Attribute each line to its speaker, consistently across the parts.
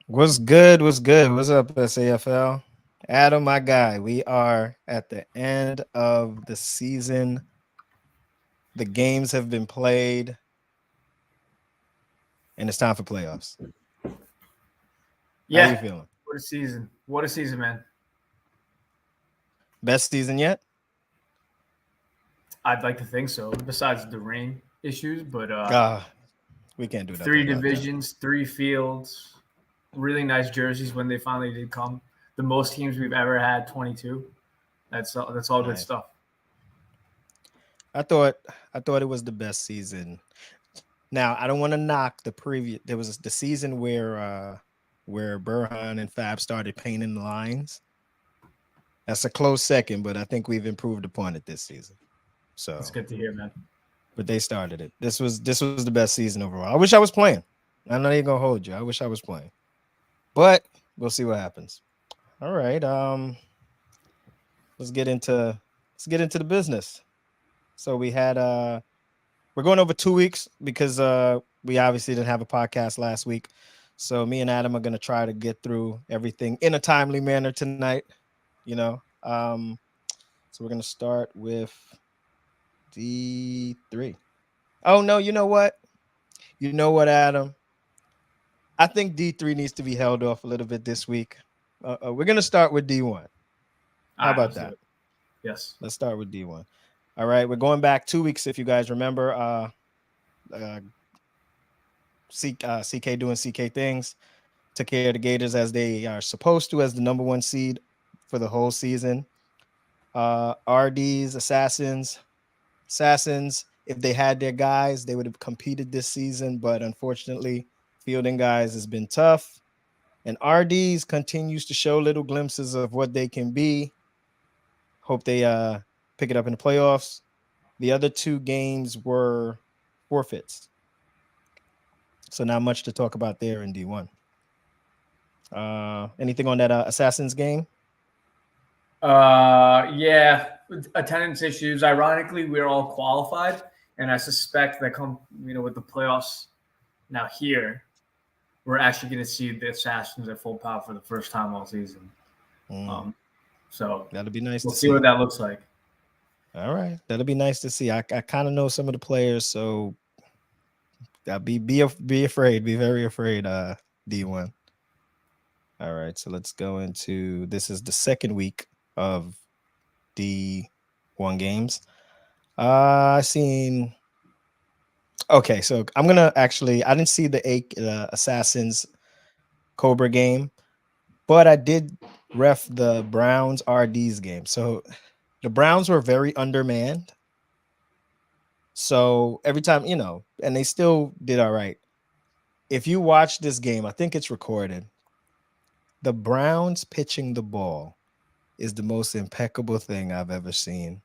Speaker 1: What's good? What's good? What's up, SAFL? Adam, my guy. We are at the end of the season. The games have been played, and it's time for playoffs. How you
Speaker 2: Yeah,
Speaker 1: feeling?
Speaker 2: what a season! What a season, man.
Speaker 1: Best season yet?
Speaker 2: I'd like to think so. Besides the rain issues, but
Speaker 1: Ah, we can't do nothing
Speaker 2: three
Speaker 1: about that.
Speaker 2: divisions, three fields, really nice jerseys when they finally did come. The most teams we've ever had, 22. That's all good
Speaker 1: Nice.
Speaker 2: stuff.
Speaker 1: I thought I thought it was the best season. Now I don't want to knock the previous. There was the season where Burhan and Fab started painting the lines. That's a close second, but I think we've improved upon it this season.
Speaker 2: That's
Speaker 1: So
Speaker 2: good to hear, man.
Speaker 1: but they started it. This was the best season overall. I wish I was playing. I'm not even gonna hold you. I wish I was playing, but we'll see what happens. All right. Let's get into let's get into the business. So we're going over 2 weeks because we obviously didn't have a podcast last week. So me and Adam are gonna try to get through everything in a timely manner tonight. You know. So we're gonna start with D3. Oh no, you know what? You know what, Adam? I think D3 needs to be held off a little bit this week. We're going to start with D1.
Speaker 2: All
Speaker 1: How
Speaker 2: right,
Speaker 1: about
Speaker 2: let's do
Speaker 1: that?
Speaker 2: it. Yes.
Speaker 1: Let's start with D1. All right. We're going back 2 weeks, if you guys remember. Uh, CK doing CK things. Took care of the Gators as they are supposed to, as the number one seed for the whole season. RDs, Assassins, if they had their guys, they would have competed this season. But unfortunately, fielding guys has been tough. And RDs continues to show little glimpses of what they can be. Hope they pick it up in the playoffs. The other two games were forfeits, so not much to talk about there in D1. Anything on that Assassins game?
Speaker 2: Yeah, attendance issues. Ironically, we're all qualified, and I suspect that with the playoffs now here, we're actually going to see the Assassins at full power for the first time all season.
Speaker 1: Mm,
Speaker 2: Um, so
Speaker 1: that'll be nice
Speaker 2: we'll
Speaker 1: to
Speaker 2: see what
Speaker 1: see.
Speaker 2: that looks like.
Speaker 1: All right, that'll be nice to see. I kind of know some of the players, so be afraid, be very afraid. D1. All right, so let's go into this is the second week of D1 games. I seen. Okay, so I'm gonna actually. I didn't see the Assassins Cobra game, but I did ref the Browns RD's game. So the Browns were very undermanned. So every time, and they still did all right. If you watch this game, I think it's recorded. The Browns pitching the ball is the most impeccable thing I've ever seen.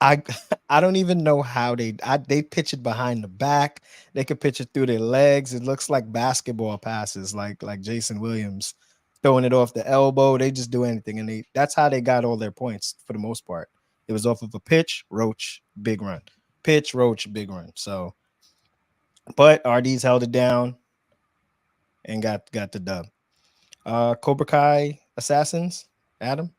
Speaker 1: I I don't even know how they pitch it behind the back. They could pitch it through their legs. It looks like basketball passes, like Jason Williams throwing it off the elbow. They just do anything, and that's how they got all their points for the most part. It was off of a pitch, Roach, big run, pitch, Roach, big run. So, but RD's held it down and got the dub. Cobra Kai Assassins, Adam.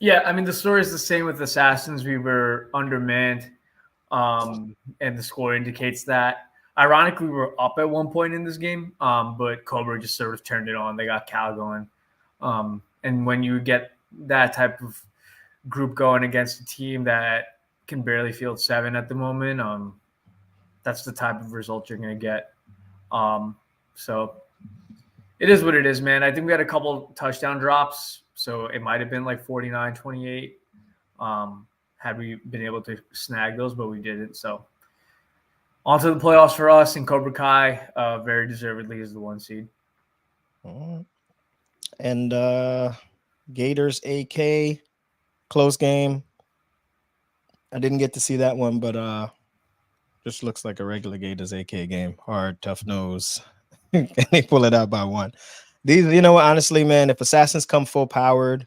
Speaker 2: Yeah, I mean the story is the same with Assassins. We were undermanned, and the score indicates that. Ironically, we were up at one point in this game, but Cobra just sort of turned it on. They got Cal going, and when you get that type of group going against a team that can barely field seven at the moment, that's the type of result you're going to get. So it is what it is, man. I think we had a couple touchdown drops, so it might have been like 49-28 had we been able to snag those, but we didn't. So on to the playoffs for us, and Cobra Kai very deservedly is the one seed.
Speaker 1: All right. And Gators AK close game. I didn't get to see that one, but just looks like a regular Gators AK game. Hard, tough nose. And they pull it out by one. These, what, honestly, man, if assassins come full powered,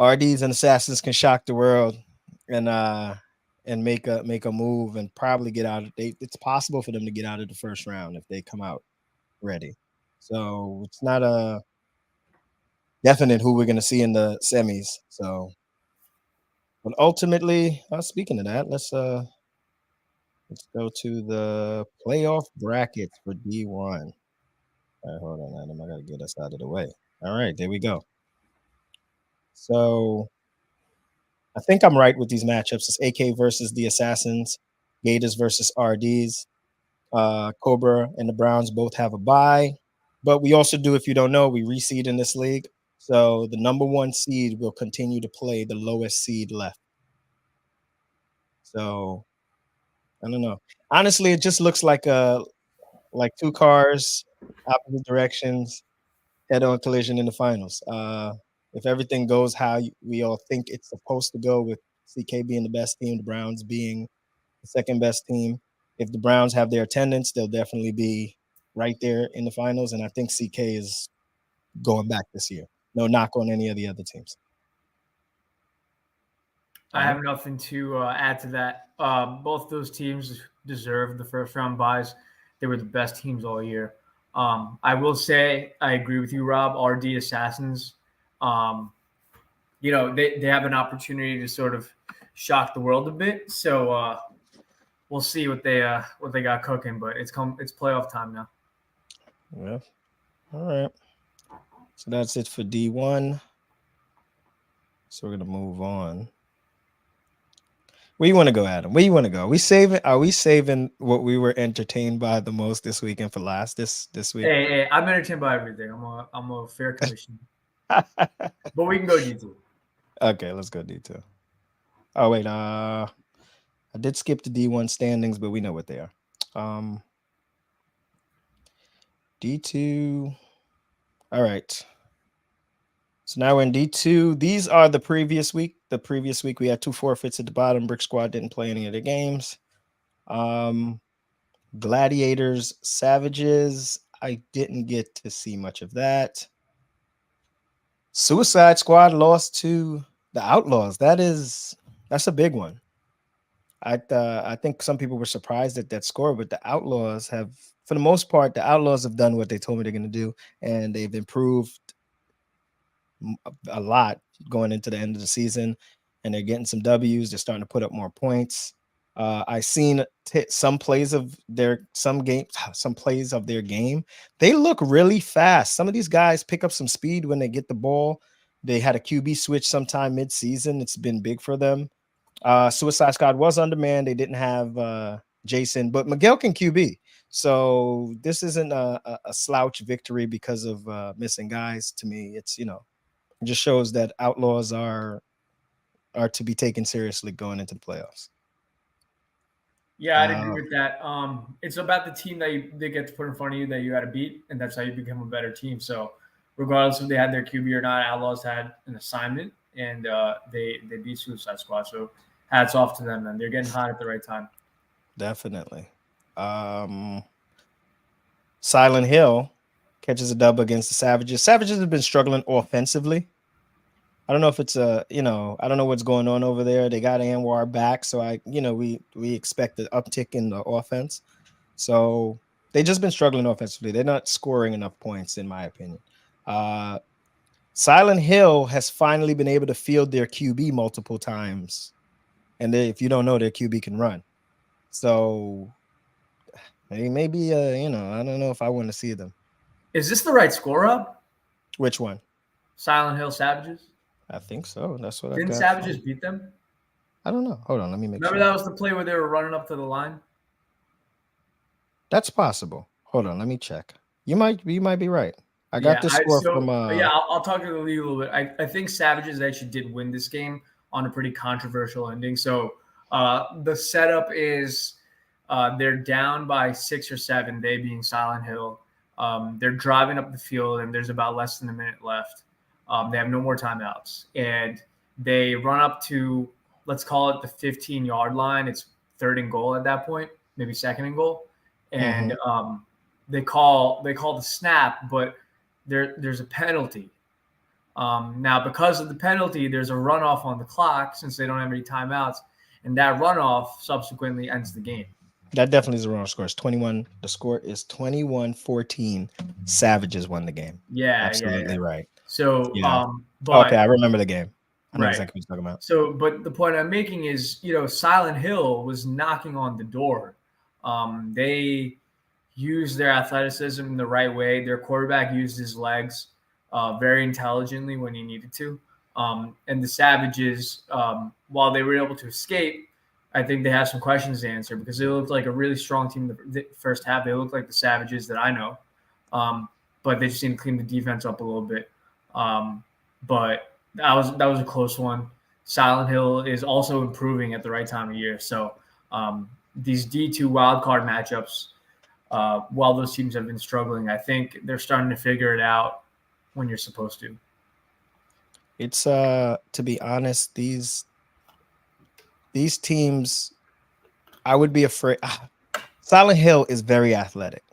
Speaker 1: RDs and assassins can shock the world and make a move and probably get out of it's possible for them to get out of the first round if they come out ready. So it's not a definite who we're going to see in the semis. So, but ultimately, speaking of that, let's go to the playoff brackets for D1. All right, hold on, Adam. I got to get us out of the way. All right, there we go. So I think I'm right with these matchups. It's AK versus the Assassins, Gators versus RDs. Cobra and the Browns both have a bye, but we also do, if you don't know, we reseed in this league. So the number one seed will continue to play the lowest seed left. So I don't know. Honestly, it just looks like two cars, opposite directions, head-on collision in the finals. If everything goes how we all think it's supposed to go, with CK being the best team, the Browns being the second best team. If the Browns have their attendance, they'll definitely be right there in the finals. And I think CK is going back this year. No knock on any of the other teams.
Speaker 2: I have nothing to add to that. Both those teams deserve the first round buys. They were the best teams all year. I will say I agree with you, Rob. RD Assassins, um, they have an opportunity to sort of shock the world a bit. So we'll see what they got cooking. But it's playoff time now.
Speaker 1: Yeah. All right. So that's it for D1. So we're gonna move on. Where you want to go, Adam? Where you want to go? Are we saving what we were entertained by the most this weekend for last this week?
Speaker 2: Hey, I'm entertained by everything. I'm a fair commission. But we can go D2.
Speaker 1: Okay, let's go D2. Oh wait, I did skip the D1 standings, but we know what they are. D2. All right. So now we're in D2. These are the previous week. The previous week we had two forfeits at the bottom. Brick Squad didn't play any of their games. Gladiators, Savages. I didn't get to see much of that. Suicide Squad lost to the Outlaws. That's a big one. I think some people were surprised at that score, but the Outlaws have, for the most part, the Outlaws have done what they told me they're going to do, and they've improved a lot going into the end of the season, and they're getting some W's. They're starting to put up more points. I seen some plays of some plays of their game. They look really fast. Some of these guys pick up some speed when they get the ball. They had a QB switch sometime mid-season. It's been big for them. Suicide Squad was undermanned. They didn't have Jason, but Miguel can QB. So this isn't a slouch victory because of missing guys. To me, it's it just shows that Outlaws are to be taken seriously going into the playoffs.
Speaker 2: Yeah, I'd agree with that. It's about the team that they get to put in front of you that you got to beat, and that's how you become a better team. So, regardless if they had their QB or not, Outlaws had an assignment, and they beat Suicide Squad. So, hats off to them, man. They're getting hot at the right time.
Speaker 1: Definitely. Silent Hill catches a dub against the Savages. Savages have been struggling offensively. I don't know if it's I don't know what's going on over there. They got Anwar back, so we expect the uptick in the offense. So they just been struggling offensively. They're not scoring enough points, in my opinion. Silent Hill has finally been able to field their QB multiple times, and if you don't know, their QB can run. So maybe I don't know if I want to see them.
Speaker 2: Is this the right score up?
Speaker 1: Which one?
Speaker 2: Silent Hill Savages?
Speaker 1: I think so. That's what
Speaker 2: Didn't
Speaker 1: I got.
Speaker 2: Savages beat them?
Speaker 1: I don't know. Hold on, let me make
Speaker 2: Remember
Speaker 1: sure.
Speaker 2: that was the play where they were running up to the line?
Speaker 1: That's possible. Hold on, let me check. You might be right. I got
Speaker 2: Yeah,
Speaker 1: this score from
Speaker 2: I'll talk to the league a little bit. I think Savages actually did win this game on a pretty controversial ending. So the setup is they're down by 6 or 7, they being Silent Hill. They're driving up the field, and there's about less than a minute left. They have no more timeouts, and they run up to, let's call it the 15-yard line. It's 3rd and goal at that point, maybe 2nd and goal, and they call the snap, but there's a penalty. Now, because of the penalty, there's a runoff on the clock since they don't have any timeouts, and that runoff subsequently ends the game.
Speaker 1: That definitely is the wrong score. It's 21. The score is 21-14. Savages won the game.
Speaker 2: Yeah.
Speaker 1: Absolutely right.
Speaker 2: So,
Speaker 1: Yeah. Okay,
Speaker 2: but
Speaker 1: I remember the game. I know
Speaker 2: right.
Speaker 1: exactly what you're talking about.
Speaker 2: So, but the point I'm making is, Silent Hill was knocking on the door. They used their athleticism the right way. Their quarterback used his legs very intelligently when he needed to. And the Savages, while they were able to escape, I think they have some questions to answer because they looked like a really strong team the first half. They looked like the Savages that I know, um, but they just need to clean the defense up a little bit. But that was a close one. Silent Hill is also improving at the right time of year. So these D2 wildcard matchups, while those teams have been struggling, I think they're starting to figure it out when you're supposed to.
Speaker 1: It's to be honest, these teams, I would be afraid. Silent Hill is very athletic.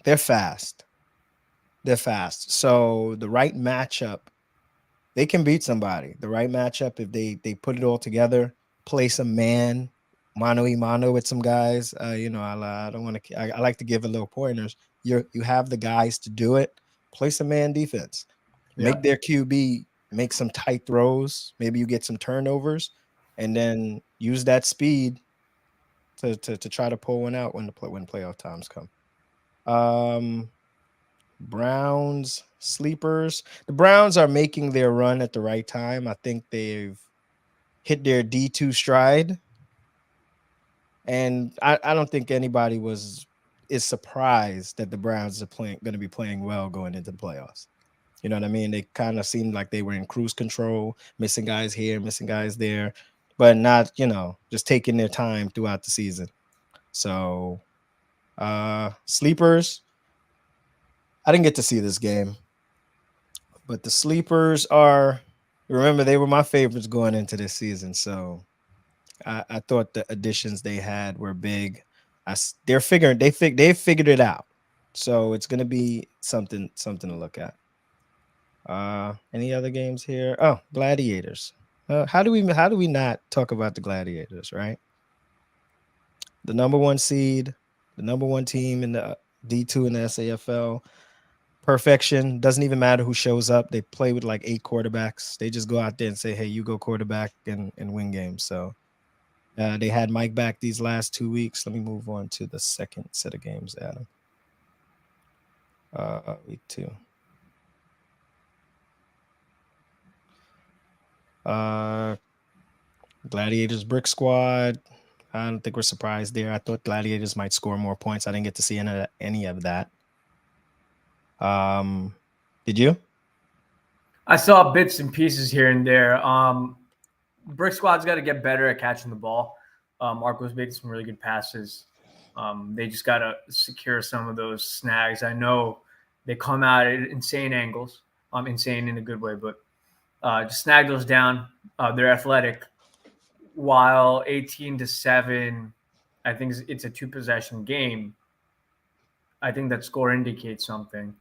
Speaker 1: They're fast. They're fast. So the right matchup, they can beat somebody. The right matchup, if they put it all together, play some mano y mano with some guys. I don't want to. I like to give a little pointers. You have the guys to do it. Play some man defense.
Speaker 2: Yeah.
Speaker 1: Make their QB make some tight throws. Maybe you get some turnovers, and then use that speed to try to pull one out when playoff times come. Um, Browns sleepers. The Browns are making their run at the right time. I think they've hit their D2 stride, and I don't think anybody is surprised that the Browns are playing going to be playing well going into the playoffs. You know what I mean? They kind of seemed like they were in cruise control, missing guys here, missing guys there, but not, just taking their time throughout the season. So, sleepers, I didn't get to see this game, but the sleepers are, remember, they were my favorites going into this season. So, I thought the additions they had were big. They've figured it out. So it's gonna be something to look at. Any other games here? Oh, Gladiators. How do we not talk about the Gladiators, right? The number one seed, the number one team in the D2 in the SAFL. Perfection. Doesn't even matter who shows up. They play with like 8 quarterbacks. They just go out there and say, "Hey, you go quarterback and win games." So they had Mike back these last 2 weeks. Let me move on to the second set of games, Adam. Week 2. Uh, Gladiators Brick Squad. I don't think we're surprised there. I thought Gladiators might score more points. I didn't get to see any of that. Did you?
Speaker 2: I saw bits and pieces here and there. Brick Squad's got to get better at catching the ball. Marco's making some really good passes. They just got to secure some of those snags. I know they come out at insane angles, insane in a good way, but just snag those down. They're athletic. While 18-7, I think it's a 2 possession game. I think that score indicates something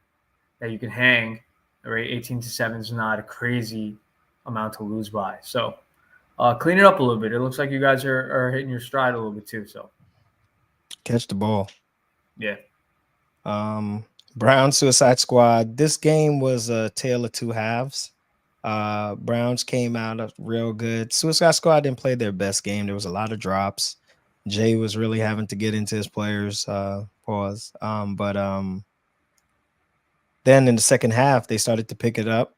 Speaker 2: that you can hang. Right, 18-7 is not a crazy amount to lose by. So clean it up a little bit. It looks like you guys are hitting your stride a little bit too. So
Speaker 1: Catch the ball.
Speaker 2: yeah,
Speaker 1: Brown Suicide Squad. This game was a tale of two halves. Browns came out real good. Suicide Squad didn't play their best game. There was a lot of drops. Jay was really having to get into his players. Pause. But then in the second half, they started to pick it up,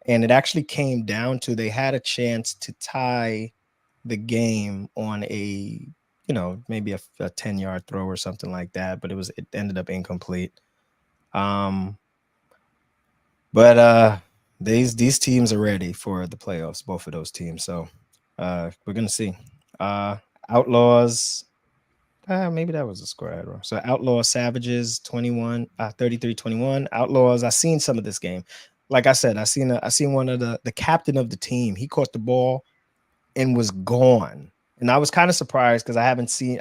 Speaker 1: and it actually came down to they had a chance to tie the game on maybe a 10-yard throw or something like that, but it ended up incomplete. Um, but these teams are ready for the playoffs, both of those teams. So we're gonna see. Uh, Outlaws. Maybe that was a score I had wrong. So Outlaws Savages 33-21. Outlaws. I seen some of this game. Like I said, I seen one of the captain of the team. He caught the ball and was gone. And I was kind of surprised because I haven't seen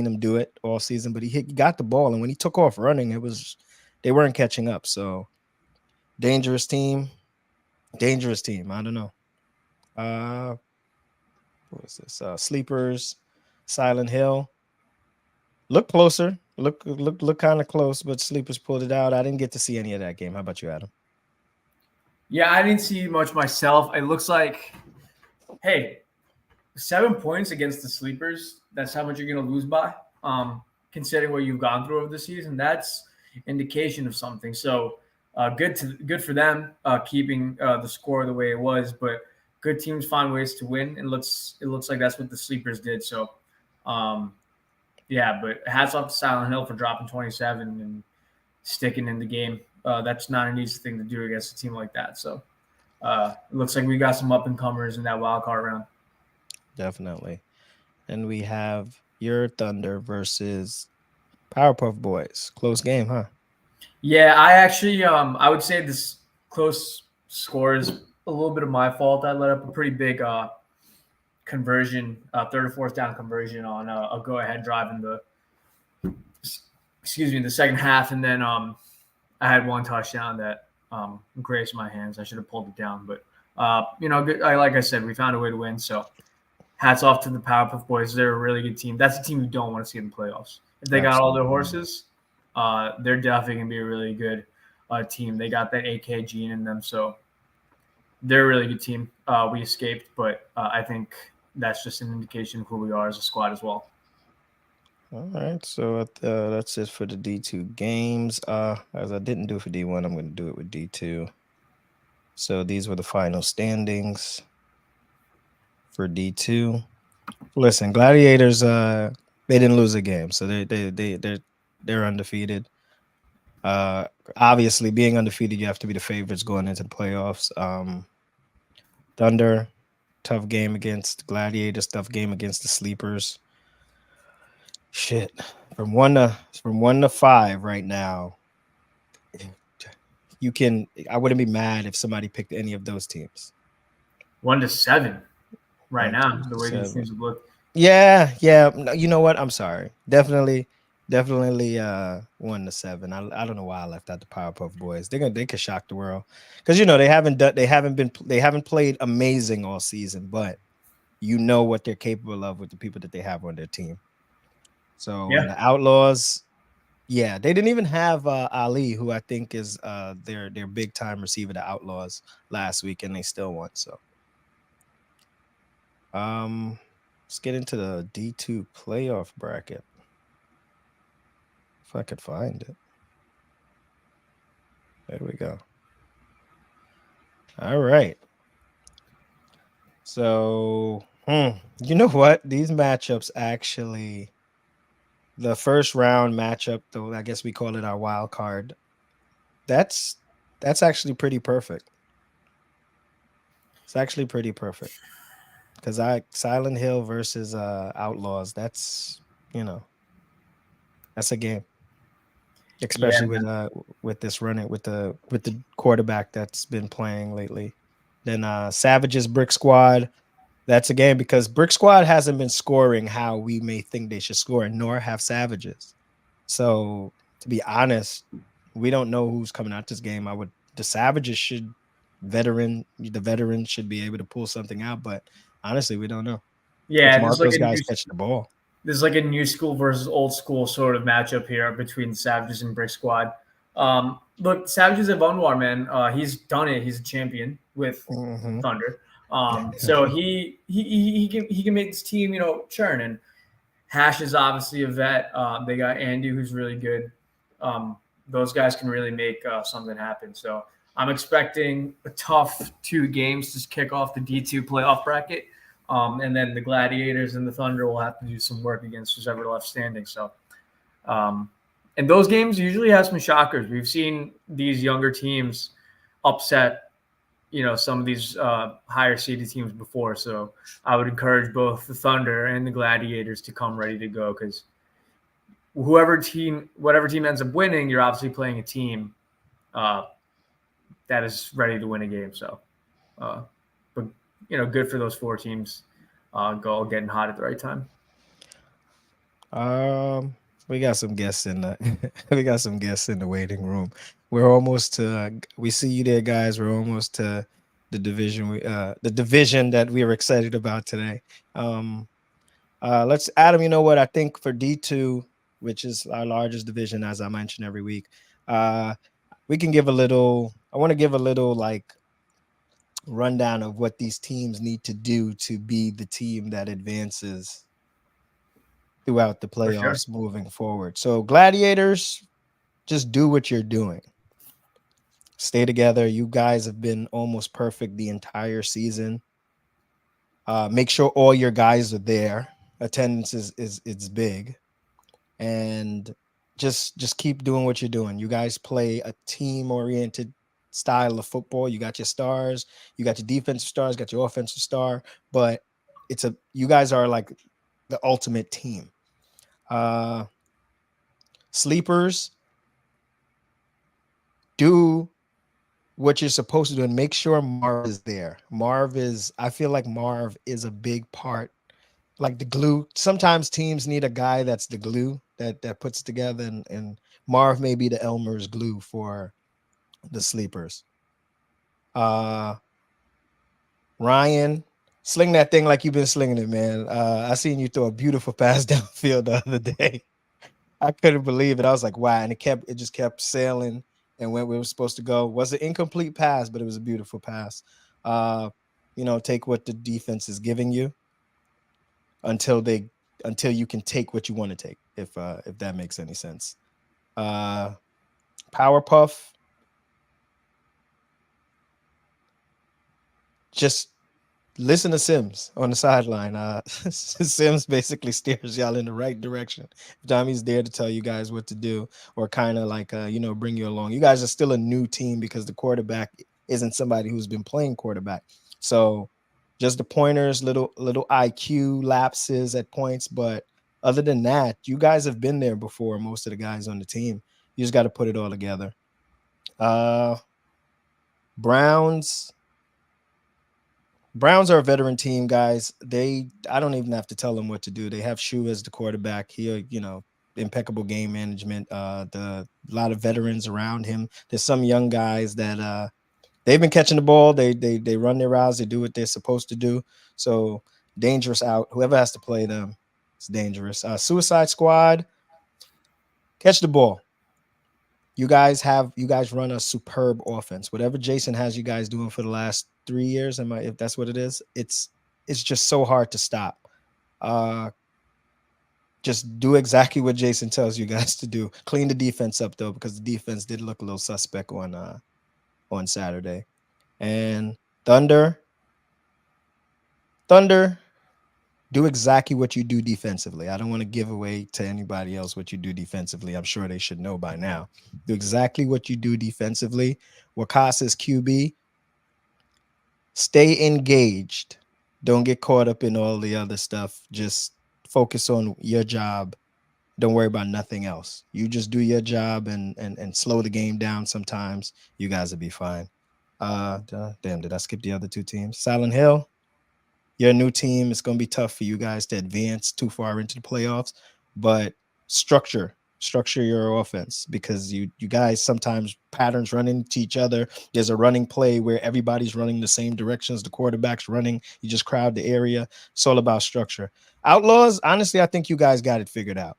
Speaker 1: him do it all season. But he got the ball, and when he took off running, they weren't catching up. So dangerous team. Dangerous team. I don't know. What was this? Sleepers, Silent Hill. Look closer. Look kind of close, but Sleepers pulled it out. I didn't get to see any of that game. How about you, Adam?
Speaker 2: Yeah, I didn't see much myself. It looks like, hey, 7 points against the sleepers. That's how much you're going to lose by. Considering what you've gone through over the season, that's indication of something. So good for them keeping the score the way it was. But good teams find ways to win, and it looks like that's what the sleepers did. So um, yeah, but hats off to Silent Hill for dropping 27 and sticking in the game. That's not an easy thing to do against a team like that. So it looks like we got some up and comers in that wild card round.
Speaker 1: Definitely. And we have your Thunder versus Powerpuff Boys. Close game, huh?
Speaker 2: Yeah, I actually I would say this close score is a little bit of my fault. I let up a pretty big conversion, third or fourth down conversion on a go ahead drive in the the second half, and then I had one touchdown that graced my hands. I should have pulled it down, but like I said, we found a way to win. So hats off to the Powerpuff Boys. They're a really good team. That's a team you don't want to see in the playoffs. If they got all their
Speaker 1: Absolutely.
Speaker 2: horses, they're definitely gonna be a really good team. They got that AK gene in them, so they're a really good team. We escaped, but I think that's just an indication of who we are as a squad as well.
Speaker 1: All right, so that's it for the D2 games. As I didn't do it for D1, I'm going to do it with D2. So these were the final standings for D2. Listen, Gladiators, they didn't lose a game, so they're undefeated. Obviously, being undefeated, you have to be the favorites going into the playoffs. Thunder, tough game against Gladiators, tough game against the Sleepers. Shit, from one to five right now. You can. I wouldn't be mad if somebody picked any of those teams.
Speaker 2: 1-7 right
Speaker 1: One,
Speaker 2: now,
Speaker 1: two,
Speaker 2: the way these
Speaker 1: seven.
Speaker 2: teams have looked.
Speaker 1: Yeah, yeah. No, you know what? I'm sorry. Definitely 1-7. I don't know why I left out the Powerpuff Boys. They could shock the world. Because they haven't played amazing all season, but you know what they're capable of with the people that they have on their team. So and
Speaker 2: Yeah,
Speaker 1: the Outlaws, yeah, they didn't even have Ali, who I think is their big time receiver, the Outlaws, last week, and they still won. So let's get into the D2 playoff bracket. If I could find it. There we go. All right. So, you know what? These matchups actually, the first round matchup, though I guess we call it our wild card. That's that's actually pretty perfect. It's actually pretty perfect because I Silent Hill versus Outlaws. You know that's a game,
Speaker 2: yeah,
Speaker 1: especially
Speaker 2: man.
Speaker 1: with this running with the quarterback that's been playing lately. Then Savage's Brick Squad. That's a game because Brick Squad hasn't been scoring how we may think they should score, nor have Savages. So to be honest, we don't know who's coming out this game. The Savages should the veteran should be able to pull something out, but honestly, we don't know if
Speaker 2: Yeah,
Speaker 1: Marco's guys catch the ball.
Speaker 2: this is like a new school versus old school sort of matchup here between the Savages and Brick Squad. Look, Savages have Anwar, man. He's done it. He's a champion with
Speaker 1: Hmm.
Speaker 2: Thunder. So he can make this team, churn. And Hash is obviously a vet. They got Andy, who's really good. Those guys can really make something happen. So I'm expecting a tough 2 games to kick off the D2 playoff bracket. And then the Gladiators and the Thunder will have to do some work against who's ever left standing. So, um, and those games usually have some shockers. We've seen these younger teams upset, some of these higher seeded teams before. So I would encourage both the Thunder and the Gladiators to come ready to go because whatever team ends up winning, you're obviously playing a team uh, that is ready to win a game. So, uh, but good for those 4 teams. Go getting hot at the right time.
Speaker 1: We got some guests in the we got some guests in the waiting room. We're almost to we see you there, guys. We're almost to the division that we were excited about today. Let's Adam. You know what? I think for D2. which is our largest division, as I mention every week. Uh, we can give a little. I want to give a little like rundown of what these teams need to do to be the team that advances throughout the
Speaker 2: For sure.
Speaker 1: playoffs moving forward. So, Gladiators, just do what you're doing. Stay together. You guys have been almost perfect the entire season. Make sure all your guys are there. Attendance is it's big, and just keep doing what you're doing. You guys play a team oriented style of football. You got your stars, you got your defensive stars, got your offensive star, but you guys are like the ultimate team. Uh Sleepers, do what you're supposed to do and make sure Marv is there. I feel like Marv is a big part, like the glue. Sometimes teams need a guy that's the glue that puts it together, and Marv may be the Elmer's glue for the sleepers. Uh Ryan, sling that thing like you've been slinging it, man. I seen you throw a beautiful pass downfield the other day. I couldn't believe it. I was like, wow. And it just kept sailing and went where it was supposed to go. Was an incomplete pass, but it was a beautiful pass. Uh, take what the defense is giving you until they until you can take what you want to take, if that makes any sense. Uh Powerpuff, just listen to Sims on the sideline. Sims basically steers y'all in the right direction. Tommy's there to tell you guys what to do, or kind of like bring you along. You guys are still a new team because the quarterback isn't somebody who's been playing quarterback. So just the pointers, little IQ lapses at points, but other than that, you guys have been there before. Most of the guys on the team, you just got to put it all together. Uh, Browns. Browns are a veteran team, guys. I don't even have to tell them what to do. They have Shu as the quarterback. Impeccable game management. The A lot of veterans around him. There's some young guys that they've been catching the ball. They run their routes. They do what they're supposed to do. So dangerous out. Whoever has to play them, it's dangerous. Suicide Squad, catch the ball. You guys run a superb offense. Whatever Jason has you guys doing for the last 3 years, if that's what it is, it's just so hard to stop. Uh just do exactly what Jason tells you guys to do. Clean the defense up though, because the defense did look a little suspect on Saturday. And Thunder, Thunder, do exactly what you do defensively. I don't want to give away to anybody else what you do defensively. I'm sure they should know by now. Do exactly what you do defensively. Wakasa's QB, stay engaged. Don't get caught up in all the other stuff. Just focus on your job. Don't worry about nothing else. You just do your job and slow the game down sometimes. You guys will be fine. Damn, did I skip the other two teams? Silent Hill, you're a new team. It's going to be tough for you guys to advance too far into the playoffs, but structure your offense, because you guys sometimes patterns run into each other. There's a running play where everybody's running the same directions. The quarterback's running. You just crowd the area. It's all about structure. Outlaws, honestly, I think you guys got it figured out.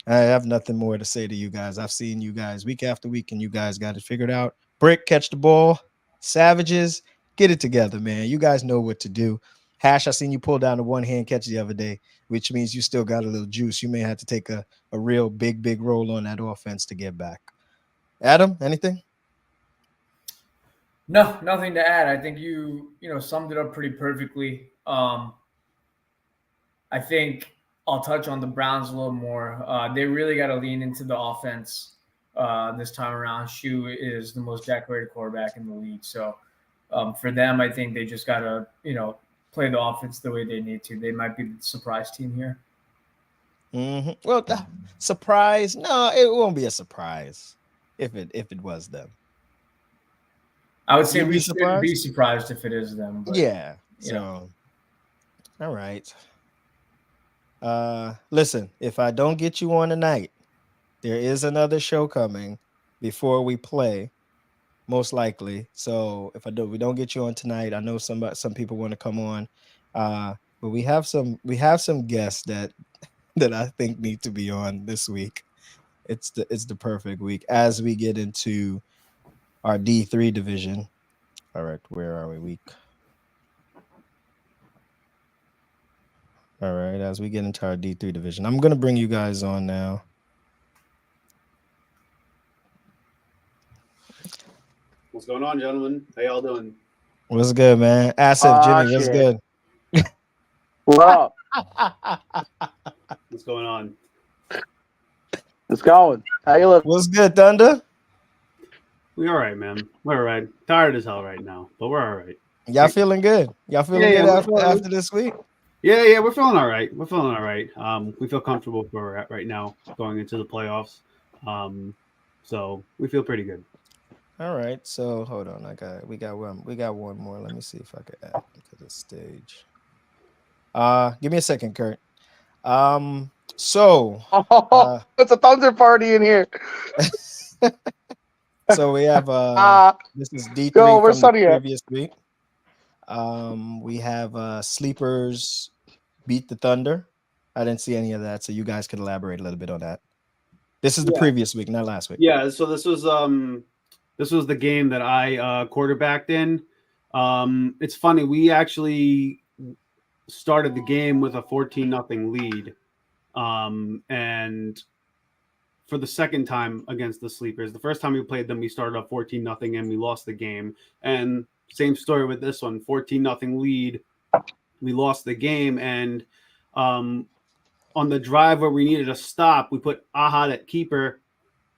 Speaker 1: I have nothing more to say to you guys. I've seen you guys week after week, and you guys got it figured out. Brick, catch the ball. Savages, get it together, man. You guys know what to do. Hash, I seen you pull down the one hand catch the other day, which means you still got a little juice. You may have to take a real big role on that offense to get back. Adam, anything?
Speaker 2: No, nothing to add. I think you summed it up pretty perfectly. I think I'll touch on the Browns a little more. They really got to lean into the offense this time around. Shu is the most decorated quarterback in the league, so for them, I think they just got to play the offense the way they need to. They might be the surprise team here.
Speaker 1: Well, surprise? No, it won't be a surprise if it was them.
Speaker 2: I would say
Speaker 1: You'd
Speaker 2: we
Speaker 1: be
Speaker 2: shouldn't be
Speaker 1: surprised?
Speaker 2: surprised if it is them, but
Speaker 1: Yeah.
Speaker 2: you know,
Speaker 1: So, all right. Listen, if I don't get you on tonight, there is another show coming before we play, most likely. So if we don't get you on tonight, I know some people want to come on. But we have some guests that that I think need to be on this week. It's the perfect week as we get into our D3 division. All right, where are we? Week. All right, as we get into our D3 division, I'm gonna bring you guys on now.
Speaker 3: What's going on, gentlemen? How y'all doing?
Speaker 1: What's good, man? Asif, Jimmy, what's
Speaker 4: Shit.
Speaker 1: good?
Speaker 4: What up?
Speaker 3: What's going on?
Speaker 4: It's going. How you look?
Speaker 1: What's good, Thunder?
Speaker 3: We all right, man. We're all right. Tired as hell right now, but we're all right.
Speaker 1: Y'all feeling good? Y'all feeling
Speaker 3: Yeah,
Speaker 1: good
Speaker 3: we're
Speaker 1: after,
Speaker 3: feeling-
Speaker 1: after this week?
Speaker 3: Yeah, we're feeling all right. We're feeling all right. We feel comfortable where we're at right now, going into the playoffs. So we feel pretty good.
Speaker 1: All right. So hold on. We got one more. Let me see if I could add him to the stage. Give me a second, Kurt. So
Speaker 4: It's a thunder party in here.
Speaker 1: so we have this is D3
Speaker 4: Yo, where's
Speaker 1: from the
Speaker 4: Sonny at?
Speaker 1: previous week. We have sleepers beat the Thunder. I didn't see any of that, so you guys could elaborate a little bit on that. This is the
Speaker 3: Yeah.
Speaker 1: previous week, not last week.
Speaker 3: Yeah. So this was the game that I quarterbacked in. It's funny. We actually started the game with a 14-0 lead, and for the second time against the Sleepers. The first time we played them, we started off 14-0 and we lost the game. And same story with this one, 14-0 lead. We lost the game. And on the drive where we needed a stop, we put Ahad at keeper,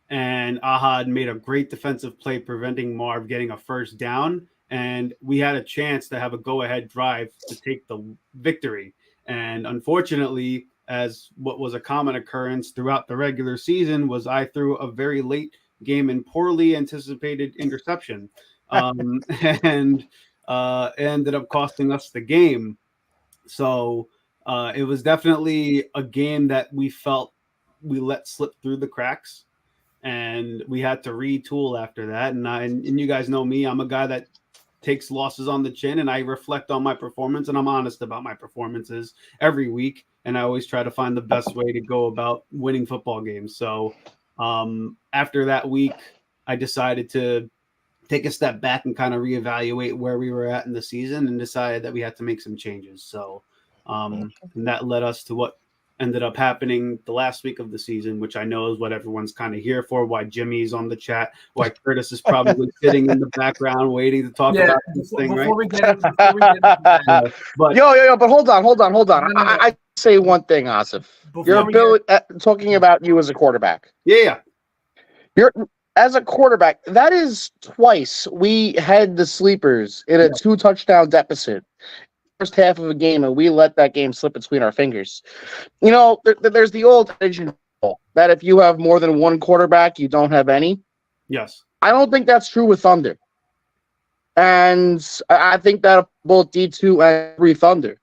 Speaker 3: and Ahad made a great defensive play preventing Marv getting a first down. And we had a chance to have a go-ahead drive to take the victory. And unfortunately, as what was a common occurrence throughout the regular season, was I threw a very late game and poorly anticipated interception, and ended up costing us the game. So it was definitely a game that we felt we let slip through the cracks, and we had to retool after that. And you guys know me, I'm a guy that takes losses on the chin, and I reflect on my performance, and I'm honest about my performances every week, and I always try to find the best way to go about winning football games. So after that week, I decided to take a step back and kind of reevaluate where we were at in the season, and decided that we had to make some changes. So and that led us to what ended up happening the last week of the season, which I know is what everyone's kind of here for, why Jimmy's on the chat, why Curtis is probably sitting in the background waiting to talk about this thing, right?
Speaker 2: Before we get into that,
Speaker 3: But
Speaker 4: Yo, but hold on.
Speaker 2: No.
Speaker 4: I say one thing, Asif.
Speaker 2: Before
Speaker 4: Your
Speaker 2: we
Speaker 4: ability, talking about you as a quarterback.
Speaker 3: yeah.
Speaker 4: You're as a quarterback. That is twice we had the Sleepers in a 2-touchdown deficit. First half of a game, and we let that game slip between our fingers. You know, there's the old adage that if you have more than one quarterback, you don't have any.
Speaker 3: Yes.
Speaker 4: I don't think that's true with Thunder. And I think that both D2 and 3 Thunder.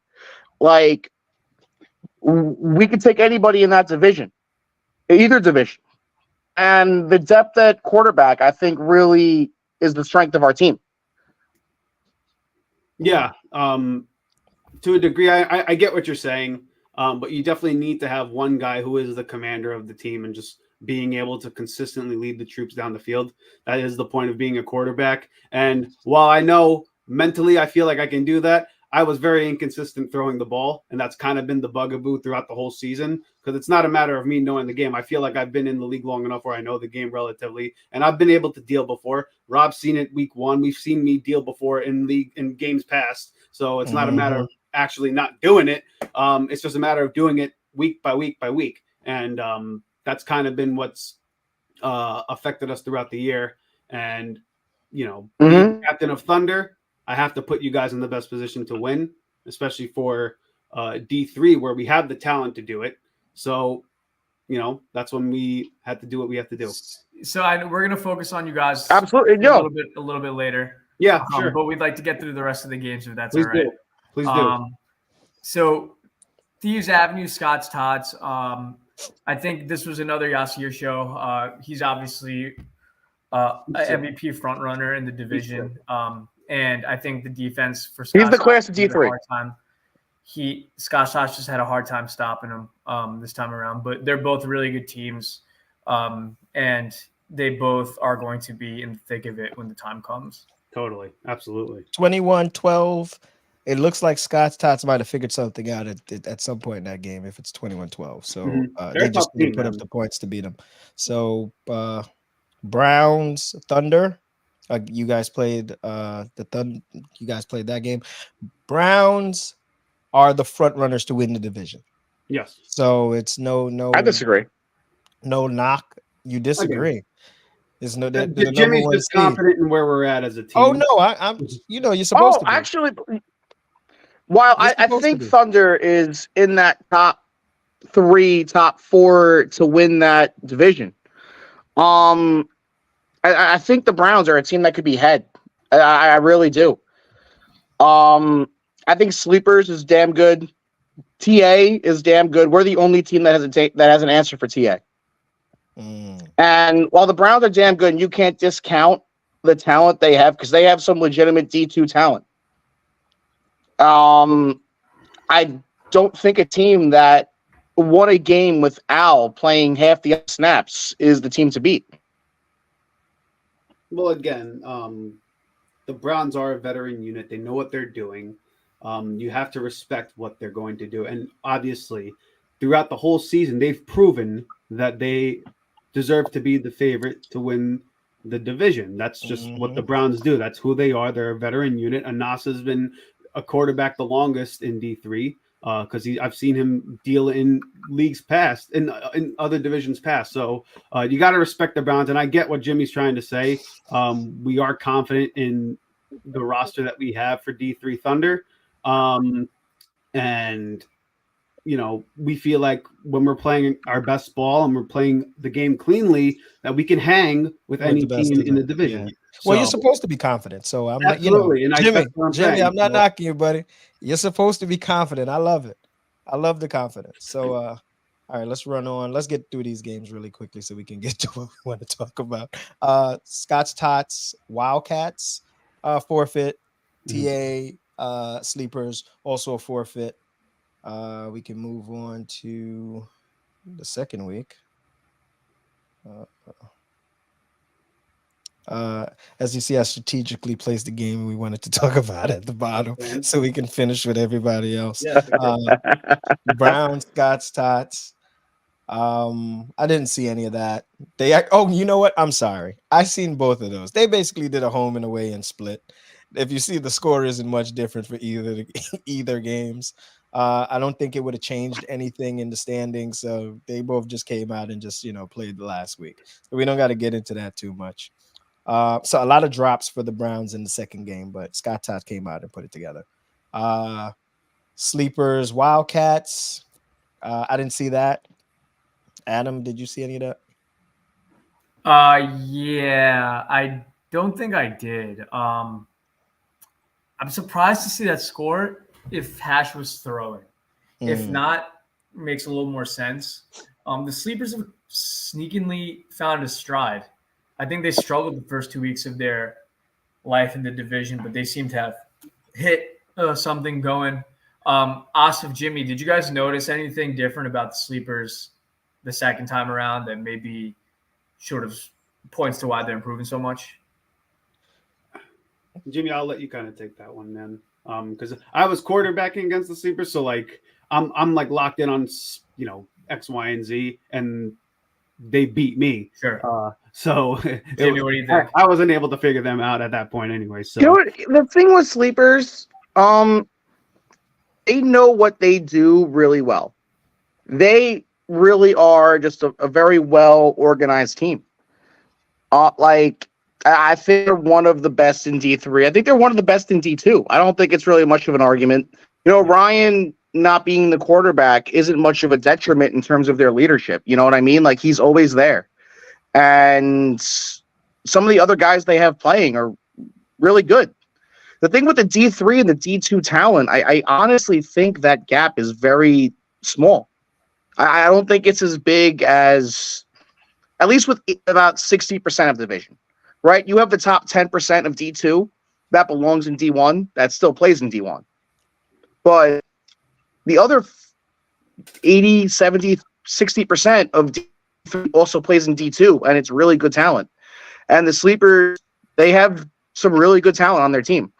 Speaker 4: Like, we could take anybody in that division, either division. And the depth at quarterback, I think, really is the strength of our team.
Speaker 3: Yeah. To a degree, I get what you're saying, but you definitely need to have one guy who is the commander of the team and just being able to consistently lead the troops down the field. That is the point of being a quarterback. And while I know mentally I feel like I can do that, I was very inconsistent throwing the ball, and that's kind of been the bugaboo throughout the whole season, because it's not a matter of me knowing the game. I feel like I've been in the league long enough where I know the game relatively, and I've been able to deal before. Rob's seen it week one. We've seen me deal before in games past. So it's not a matter of actually not doing it. It's just a matter of doing it week by week by week. And that's kind of been what's affected us throughout the year. And, being captain of Thunder, I have to put you guys in the best position to win, especially for D3, where we have the talent to do it. So, that's when we had to do what we have to do.
Speaker 2: So we're going to focus on you guys
Speaker 4: Absolutely,
Speaker 2: a little bit later.
Speaker 3: Yeah, sure.
Speaker 2: But we'd like to get through the rest of the games if that's
Speaker 3: Please
Speaker 2: all right.
Speaker 3: Please do.
Speaker 2: So Thieves Avenue, Scott's Tots. I think this was another Yasir show. He's obviously an MVP front runner in the division. And I think the defense for Scott's
Speaker 4: He's the class of
Speaker 2: Tots had a
Speaker 4: D3.
Speaker 2: hard time. Scott Sosh just had a hard time stopping him this time around. But they're both really good teams, and they both are going to be in the thick of it when the time comes.
Speaker 3: Totally, absolutely.
Speaker 1: 21-12. It looks like Scott's Tots might have figured something out at some point in that game if it's 21-12. So they just didn't put up the points to beat them. So Browns Thunder. You guys played You guys played that game. Browns are the front runners to win the division.
Speaker 3: Yes.
Speaker 1: So it's no.
Speaker 4: I disagree.
Speaker 1: No knock. You disagree.
Speaker 3: Okay.
Speaker 1: There's no.
Speaker 3: Jimmy's just confident in where we're at as a team.
Speaker 1: Oh no, I'm. You're supposed to be.
Speaker 4: Actually, while I think Thunder is in that top 3, top 4 to win that division, I think the Browns are a team that could be head. I really do. I think Sleepers is damn good. TA is damn good. We're the only team that has an answer for TA. And while the Browns are damn good, and you can't discount the talent they have because they have some legitimate D2 talent. I don't think a team that won a game with Al playing half the snaps is the team to beat.
Speaker 3: Well, again, the Browns are a veteran unit. They know what they're doing. You have to respect what they're going to do. And obviously, throughout the whole season, they've proven that they deserve to be the favorite to win the division. That's just what the Browns do. That's who they are. They're a veteran unit. Anas has been a quarterback the longest in D3 because I've seen him deal in leagues past, in other divisions past. So you got to respect the Browns. And I get what Jimmy's trying to say. We are confident in the roster that we have for D3 Thunder. And we feel like when we're playing our best ball and we're playing the game cleanly, that we can hang with any team in the division.
Speaker 1: Yeah. Well, you're supposed to be confident. So I'm
Speaker 3: absolutely.
Speaker 1: Jimmy, I'm not knocking you, buddy. You're supposed to be confident. I love it. I love the confidence. So, all right, let's run on. Let's get through these games really quickly so we can get to what we want to talk about. Scott's Tots, Wildcats, forfeit. TA, Sleepers, also a forfeit. We can move on to the second week. As you see, I strategically placed the game we wanted to talk about at the bottom so we can finish with everybody else. Browns, Scott's Tots. I didn't see any of that. You know what? I'm sorry. I seen both of those. They basically did a home and away and split. If you see, the score isn't much different for either games. I don't think it would have changed anything in the standings. So they both just came out and just played the last week. So we don't got to get into that too much. So a lot of drops for the Browns in the second game, but Scott Todd came out and put it together. Sleepers, Wildcats. I didn't see that. Adam, did you see any of that?
Speaker 2: Yeah, I don't think I did. I'm surprised to see that score if Hash was throwing. If not, makes a little more sense. The Sleepers have sneakingly found a stride. I think they struggled the first 2 weeks of their life in the division, but they seem to have hit something going. Asif, Jimmy, did you guys notice anything different about the Sleepers the second time around that maybe sort of points to why they're improving so much?
Speaker 3: Jimmy, I'll let you kind of take that one, man. Because I was quarterbacking against the Sleepers, so like I'm like locked in on X, Y, and Z, and they beat me.
Speaker 2: Sure.
Speaker 3: So
Speaker 2: Jimmy, what do you think?
Speaker 3: I wasn't able to figure them out at that point anyway. So
Speaker 4: the thing with Sleepers, they know what they do really well. They really are just a very well organized team. I think they're one of the best in D3. I think they're one of the best in D2. I don't think it's really much of an argument. Ryan not being the quarterback isn't much of a detriment in terms of their leadership. You know what I mean? Like, he's always there. And some of the other guys they have playing are really good. The thing with the D3 and the D2 talent, I honestly think that gap is very small. I don't think it's as big as, at least with about 60% of the division. Right? You have the top 10% of D2 that belongs in D1 that still plays in D1. But the other 80, 70, 60% of D3 also plays in D2, and it's really good talent. And the sleepers, they have some really good talent on their team.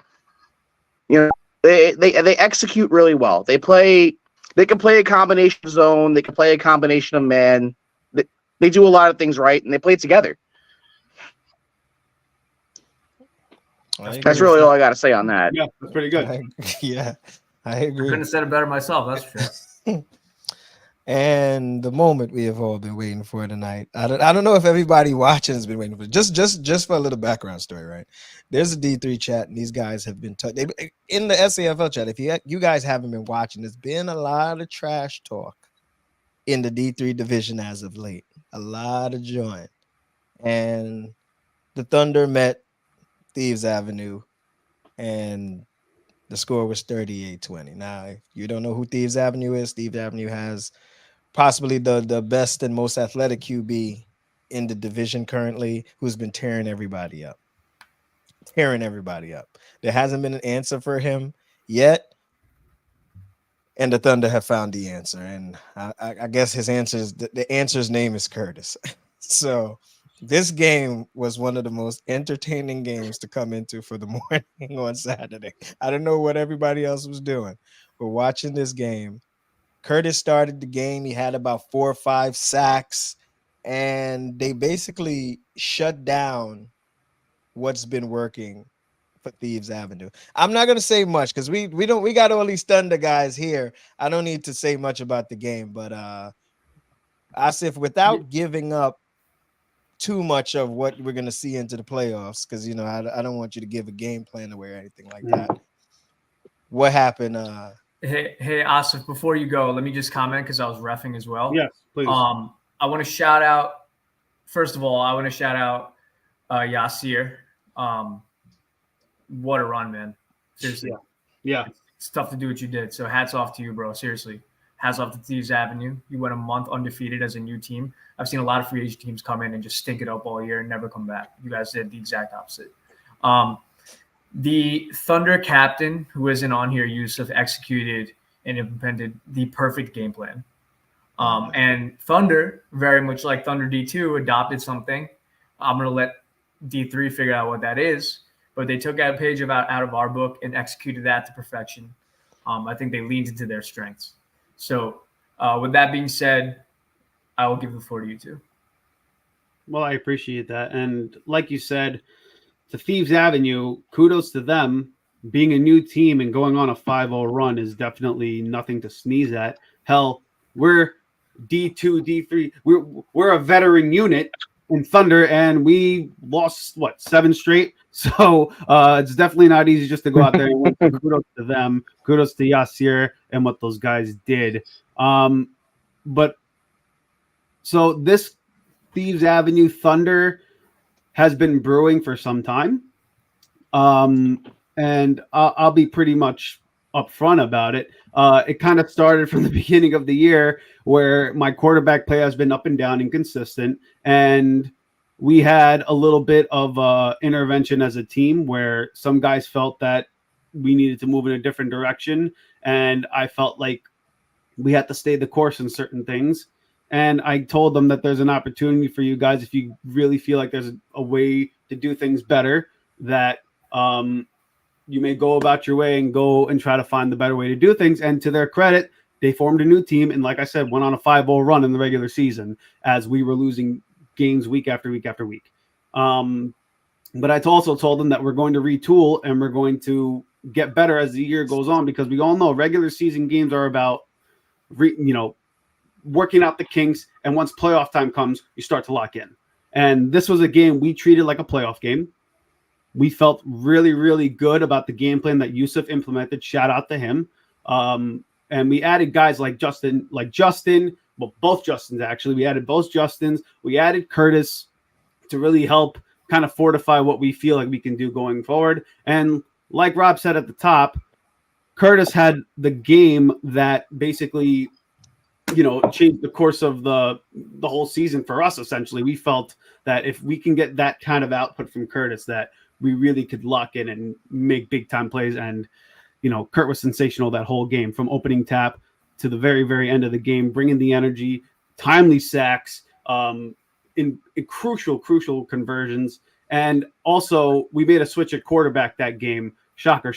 Speaker 4: You know, they execute really well. They can play a combination zone. They can play a combination of man. They do a lot of things right, and they play together. That's really all I got to say on that.
Speaker 3: Yeah, that's pretty good.
Speaker 1: I agree.
Speaker 2: Couldn't have said it better myself. That's for sure.
Speaker 1: And the moment we have all been waiting for tonight. I don't know if everybody watching has been waiting for it. Just for a little background story, right? There's a D3 chat, and these guys have been in the SAFL chat. If you guys haven't been watching, there's been a lot of trash talk in the D3 division as of late. A lot of joy. And the Thunder met Thieves Avenue, and the score was 38-20. Now, if you don't know who Thieves Avenue is, Thieves Avenue has possibly the best and most athletic QB in the division currently, who's been tearing everybody up. There hasn't been an answer for him yet, and the Thunder have found the answer. And I guess his answer is the answer's name is Curtis. So this game was one of the most entertaining games to come into for the morning on Saturday. I don't know what everybody else was doing, but watching this game, Curtis started the game. He had about 4 or 5 sacks, and they basically shut down what's been working for Thieves Avenue. I'm not gonna say much because we got all these Thunder guys here. I don't need to say much about the game, but Asif, without giving up too much of what we're gonna see into the playoffs, because I don't want you to give a game plan away or anything like that. What happened?
Speaker 2: Hey, Asif, before you go, let me just comment because I was reffing as well.
Speaker 3: Yes, please.
Speaker 2: I want to shout out, first of all, Yasir. What a run, man. Seriously.
Speaker 3: Yeah.
Speaker 2: It's tough to do what you did. So hats off to you, bro. Seriously. Hats off to Thieves Avenue. You went a month undefeated as a new team. I've seen a lot of free agent teams come in and just stink it up all year and never come back. You guys did the exact opposite. The Thunder captain, who isn't on here, Yusuf, executed and implemented the perfect game plan. And Thunder, very much like Thunder D2, adopted something. I'm going to let D3 figure out what that is. But they took a page out of our book and executed that to perfection. I think they leaned into their strengths. So with that being said, I will give the floor to you two.
Speaker 3: Well, I appreciate that. And like you said, to Thieves Avenue, kudos to them. Being a new team and going on a 5-0 run is definitely nothing to sneeze at. Hell, we're D2, D3. We're a veteran unit in Thunder, and we lost, 7 straight? So it's definitely not easy just to go out there and win. Kudos to them. Kudos to Yasir and what those guys did. But so this Thieves Avenue Thunder has been brewing for some time. And I'll be pretty much upfront about it. It kind of started from the beginning of the year where my quarterback play has been up and down, inconsistent. And we had a little bit of intervention as a team where some guys felt that we needed to move in a different direction. And I felt like we had to stay the course in certain things. And I told them that there's an opportunity for you guys, if you really feel like there's a way to do things better, that you may go about your way and go and try to find the better way to do things. And to their credit, they formed a new team. And like I said, went on a 5-0 run in the regular season as we were losing games week after week after week. But I also told them that we're going to retool and we're going to get better as the year goes on, because we all know regular season games are about, working out the kinks. And once playoff time comes, you start to lock in. And this was a game we treated like a playoff game. We felt really, really good about the game plan that Yusuf implemented. Shout out to him. And we added guys like Justin, well, both Justins, actually. We added both Justins. We added Curtis to really help kind of fortify what we feel like we can do going forward. And like Rob said at the top, Curtis had the game that basically, changed the course of the whole season for us, essentially. We felt that if we can get that kind of output from Curtis, that we really could lock in and make big-time plays. And, Kurt was sensational that whole game, from opening tap to the very, very end of the game, bringing the energy, timely sacks, in crucial conversions. And also, we made a switch at quarterback that game. Shocker.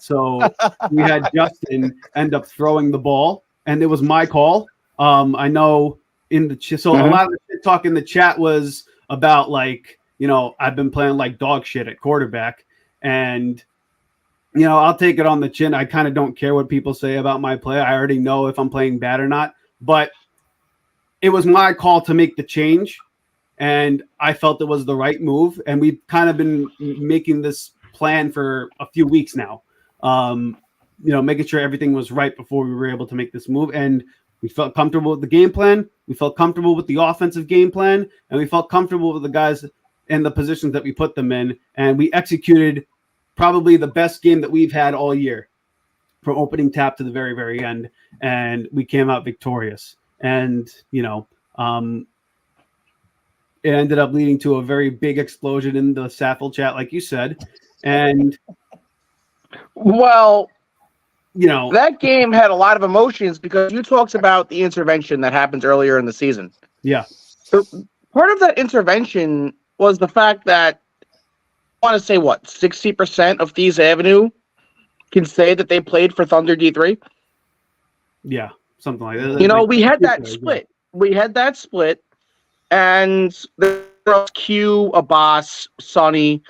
Speaker 3: So we had Justin end up throwing the ball, and it was my call. I know in the a lot of the shit talk in the chat was about like, I've been playing like dog shit at quarterback, and I'll take it on the chin. I kind of don't care what people say about my play. I already know if I'm playing bad or not, but it was my call to make the change, and I felt it was the right move. And we've kind of been making this plan for a few weeks now, making sure everything was right before we were able to make this move. And we felt comfortable with the game plan. We felt comfortable with the offensive game plan, and we felt comfortable with the guys in the positions that we put them in. And we executed probably the best game that we've had all year, from opening tap to the very, very end. And we came out victorious. And, it ended up leading to a very big explosion in the Safl chat, like you said. And,
Speaker 4: well, that game had a lot of emotions because you talked about the intervention that happened earlier in the season.
Speaker 3: Yeah.
Speaker 4: So part of that intervention was the fact that, I want to say, 60% of Thieves Avenue can say that they played for Thunder D3?
Speaker 3: Yeah, something like that.
Speaker 4: We had that split. And there was Q, Abbas, Sonny.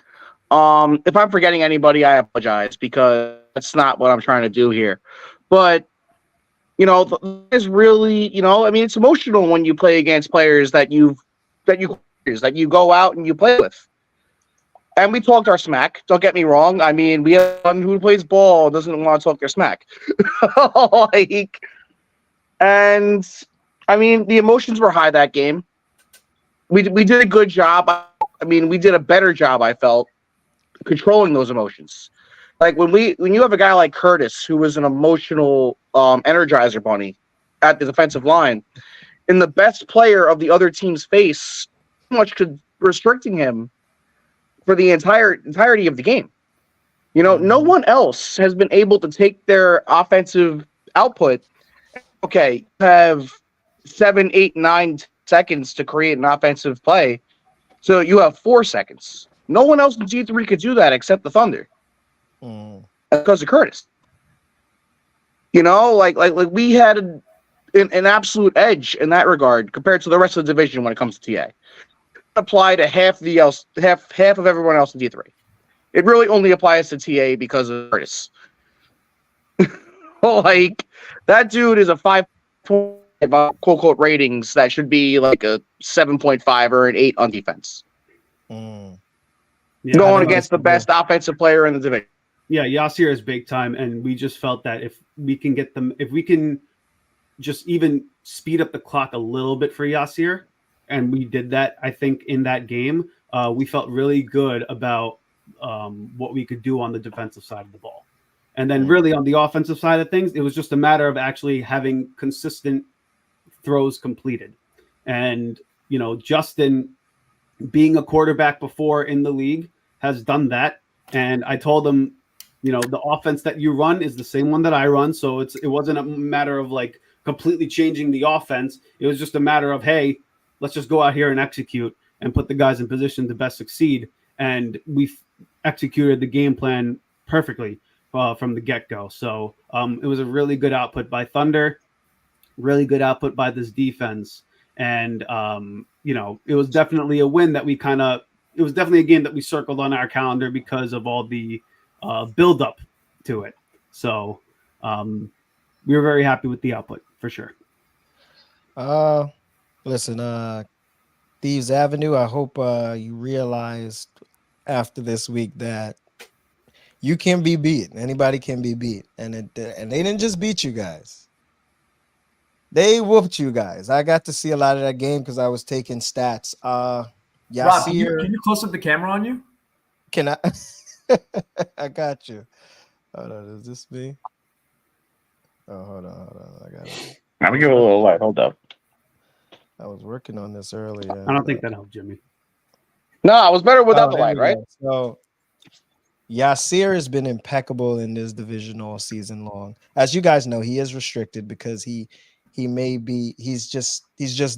Speaker 4: If I'm forgetting anybody, I apologize because that's not what I'm trying to do here. But, it's really, it's emotional when you play against players that you go out and you play with. And we talked our smack. Don't get me wrong. I mean, we have one who plays ball doesn't want to talk their smack. And I mean, the emotions were high that game. We did a good job. I mean, we did a better job, I felt, controlling those emotions. Like when you have a guy like Curtis, who was an emotional energizer bunny at the defensive line, and the best player of the other team's face, much restricting him for the entirety of the game. No one else has been able to take their offensive output. Okay, have 7, 8, 9 seconds to create an offensive play. So you have 4 seconds. No one else in G3 could do that except the Thunder. Because of Curtis. Like we had an absolute edge in that regard compared to the rest of the division when it comes to TA. Apply to half of everyone else in D3. It really only applies to TA because of Curtis. Like that dude is a 5.5 quote ratings that should be like a 7.5 or an 8 on defense.
Speaker 3: Yeah,
Speaker 4: going against the best offensive player in the division.
Speaker 3: Yeah, Yasir is big time, and we just felt that if we can just even speed up the clock a little bit for Yasir, and we did that, I think, in that game, we felt really good about what we could do on the defensive side of the ball. And then really on the offensive side of things, it was just a matter of actually having consistent throws completed. And, Justin, being a quarterback before in the league, has done that. And I told him, the offense that you run is the same one that I run. So it wasn't a matter of like completely changing the offense. It was just a matter of, hey, let's just go out here and execute and put the guys in position to best succeed. And we executed the game plan perfectly from the get-go. So it was a really good output by Thunder, really good output by this defense. And, it was definitely a win that it was definitely a game that we circled on our calendar because of all the build-up to it. So we were very happy with the output, for sure.
Speaker 1: Listen, Thieves Avenue, I hope you realized after this week that you can be beat. Anybody can be beat. And they didn't just beat you guys. They whooped you guys. I got to see a lot of that game because I was taking stats. Yasir,
Speaker 2: Rob, can you close up the camera on you?
Speaker 1: Can I? I got you. Hold on, is this me? Oh, hold on. I got it.
Speaker 4: Let me give it a little light. Hold up.
Speaker 1: I was working on this earlier.
Speaker 3: I don't think that helped, Jimmy.
Speaker 4: No, I was better without the light, right?
Speaker 1: So Yasir has been impeccable in this division all season long. As you guys know, he is restricted because he's just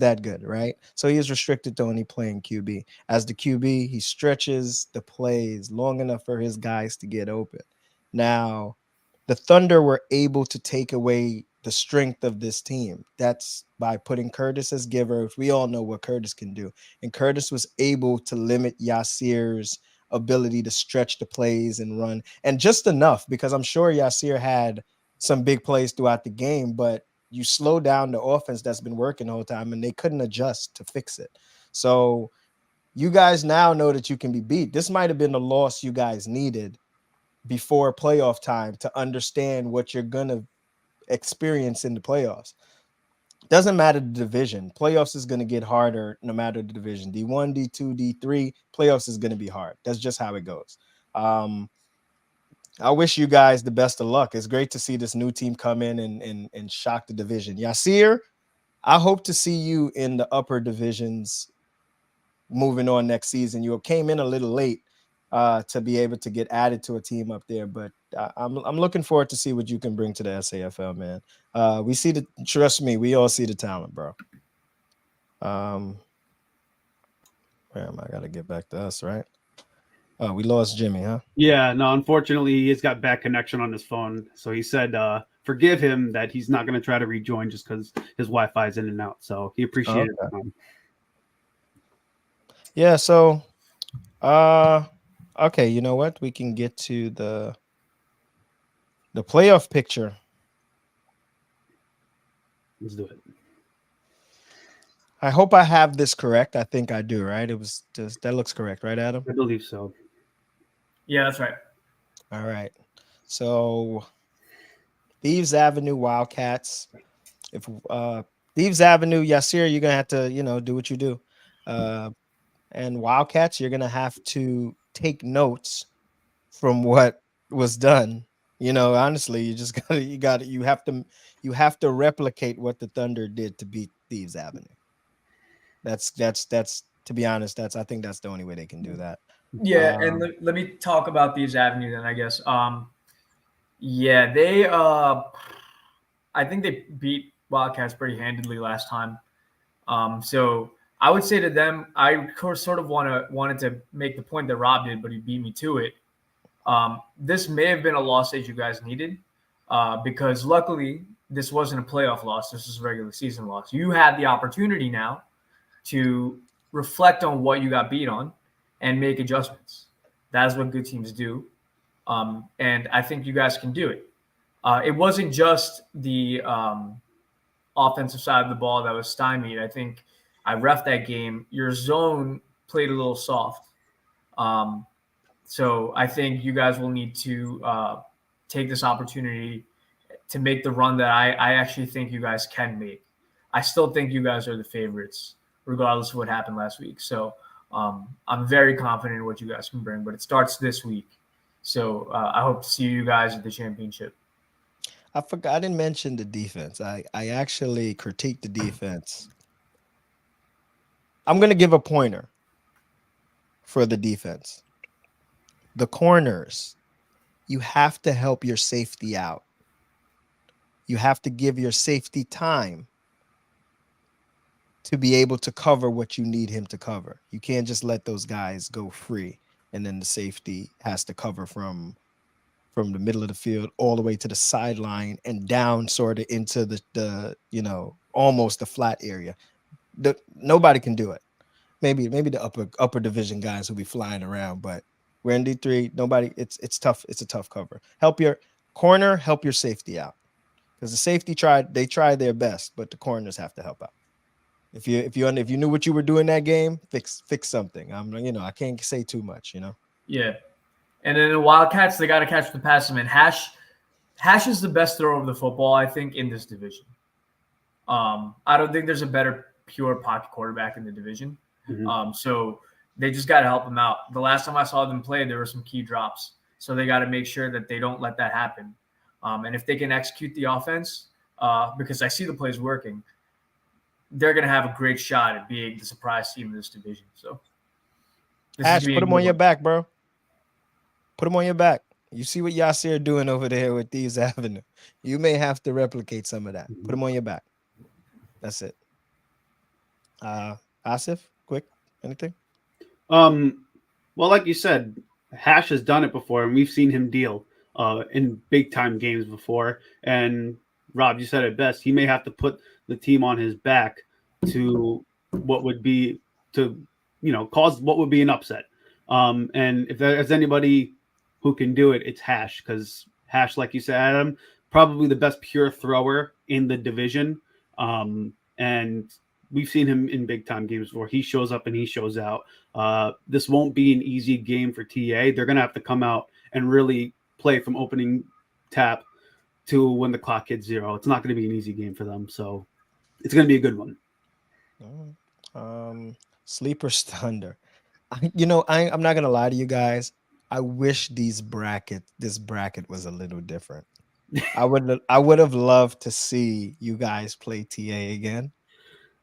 Speaker 1: that good, right? So he is restricted to only playing QB. As the QB, he stretches the plays long enough for his guys to get open. Now, the Thunder were able to take away the strength of this team. That's by putting Curtis as giver. We all know what Curtis can do. And Curtis was able to limit Yasir's ability to stretch the plays and run, and just enough, because I'm sure Yasir had some big plays throughout the game, but you slow down the offense that's been working the whole time and they couldn't adjust to fix it. So you guys now know that you can be beat. This might have been the loss you guys needed before playoff time to understand what you're going to experience in the playoffs. Doesn't matter the division. Playoffs is going to get harder no matter the division. D1, D2, D3, playoffs is going to be hard. That's just how it goes. I wish you guys the best of luck. It's great to see this new team come in and shock the division. Yasir, I hope to see you in the upper divisions moving on next season. You came in a little late to be able to get added to a team up there, but I'm looking forward to see what you can bring to the SAFL, man. We see trust me, we all see the talent, bro. Where am I? Got to get back to us, right? Oh, we lost Jimmy, huh?
Speaker 3: Yeah, no, unfortunately, he's got bad connection on his phone. So he said, forgive him that he's not going to try to rejoin just because his Wi-Fi is in and out. So he appreciated it.
Speaker 1: Yeah, so, okay, you know what? We can get to the playoff picture.
Speaker 3: Let's do it.
Speaker 1: I hope I have this correct. I think I do, right? It was just, that looks correct, right, Adam?
Speaker 3: I believe so.
Speaker 2: Yeah, that's right.
Speaker 1: All right. So Thieves Avenue Wildcats. If Thieves Avenue, Yasir, you're gonna have to, do what you do. And Wildcats, you're gonna have to take notes from what was done. Honestly, you have to replicate what the Thunder did to beat Thieves Avenue. That's to be honest, I think that's the only way they can do that.
Speaker 2: Yeah, and let me talk about Thieves Avenue then, I guess. Yeah, they I think they beat Wildcats pretty handedly last time. So I would say to them, I sort of wanted to make the point that Rob did, but he beat me to it. This may have been a loss that you guys needed, because luckily this wasn't a playoff loss. This was a regular season loss. You had the opportunity now to reflect on what you got beat on and make adjustments. That is what good teams do. And I think you guys can do it. It wasn't just the offensive side of the ball that was stymied. I think I ref that game. Your zone played a little soft. So I think you guys will need to take this opportunity to make the run that I actually think you guys can make. I still think you guys are the favorites, regardless of what happened last week. So I'm very confident in what you guys can bring, but it starts this week. So I hope to see you guys at the championship.
Speaker 1: I forgot, I didn't mention the defense. I actually critiqued the defense. I'm going to give a pointer for the defense. The corners, you have to help your safety out. You have to give your safety time to be able to cover what you need him to cover. You can't just let those guys go free, and then the safety has to cover from the middle of the field all the way to the sideline and down sort of into the almost the flat area. Nobody can do it. Maybe the upper division guys will be flying around, but we're in D3. Nobody. It's tough. It's a tough cover. Help your corner. Help your safety out, because the safety tried their best, but the corners have to help out. If you knew what you were doing that game, fix something. I can't say too much.
Speaker 2: Yeah. And then the Wildcats, they got to catch the pass. Man, Hash is the best thrower of the football, I think, in this division. I don't think there's a better pure pocket quarterback in the division. Mm-hmm. So they just got to help him out. The last time I saw them play, there were some key drops. So they got to make sure that they don't let that happen. And if they can execute the offense, because I see the plays working, they're going to have a great shot at being the surprise team in this division. So,
Speaker 1: Ash, put them on your back, bro. Put them on your back. You see what Yasir doing over there with Thieves Avenue. You may have to replicate some of that. Put them on your back. That's it. Asif, quick, anything?
Speaker 3: Well, like you said, Hash has done it before, and we've seen him deal in big time games before. And Rob, you said it best. He may have to put the team on his back to what would be cause what would be an upset. And if there's anybody who can do it, it's Hash, because Hash, like you said, Adam, probably the best pure thrower in the division. And we've seen him in big time games before. He shows up and he shows out. This won't be an easy game for TA. They're going to have to come out and really play from opening tap to when the clock hits 0. It's not going to be an easy game for them. So it's going to be a good one.
Speaker 1: Sleepers Thunder. I'm not going to lie to you guys. I wish this bracket was a little different. I would have loved to see you guys play TA again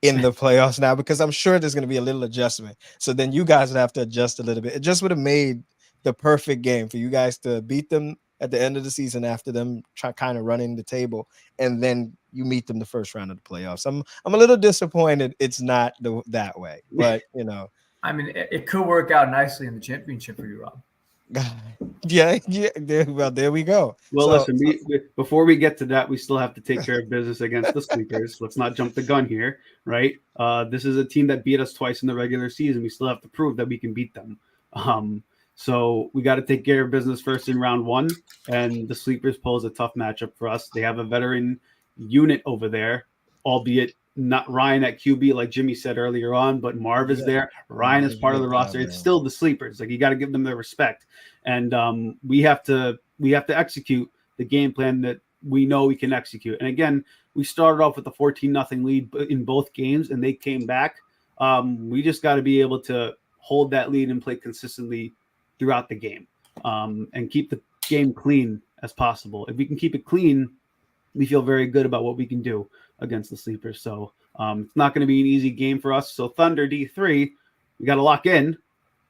Speaker 1: in the playoffs now, because I'm sure there's going to be a little adjustment. So then you guys would have to adjust a little bit. It just would have made the perfect game for you guys to beat them at the end of the season after them kind of running the table, and then you meet them the first round of the playoffs. I'm a little disappointed it's not that way, but
Speaker 2: I mean, it could work out nicely in the championship for you, Rob.
Speaker 1: Yeah. Well, there we go.
Speaker 3: Well, listen, before we get to that, we still have to take care of business against the Sleepers. Let's not jump the gun here, right? This is a team that beat us twice in the regular season. We still have to prove that we can beat them. So we got to take care of business first in round 1, and the Sleepers pose a tough matchup for us. They have a veteran unit over there, albeit not Ryan at QB like Jimmy said earlier on, but Marv is there. Ryan is part of the roster. It's still the Sleepers. Like, you got to give them their respect, and we have to execute the game plan that we know we can execute. And again, we started off with a 14-0 lead in both games, and they came back. We just got to be able to hold that lead and play consistently throughout the game, and keep the game clean as possible. If we can keep it clean, we feel very good about what we can do against the Sleepers. So it's not going to be an easy game for us. So Thunder D3, we got to lock in.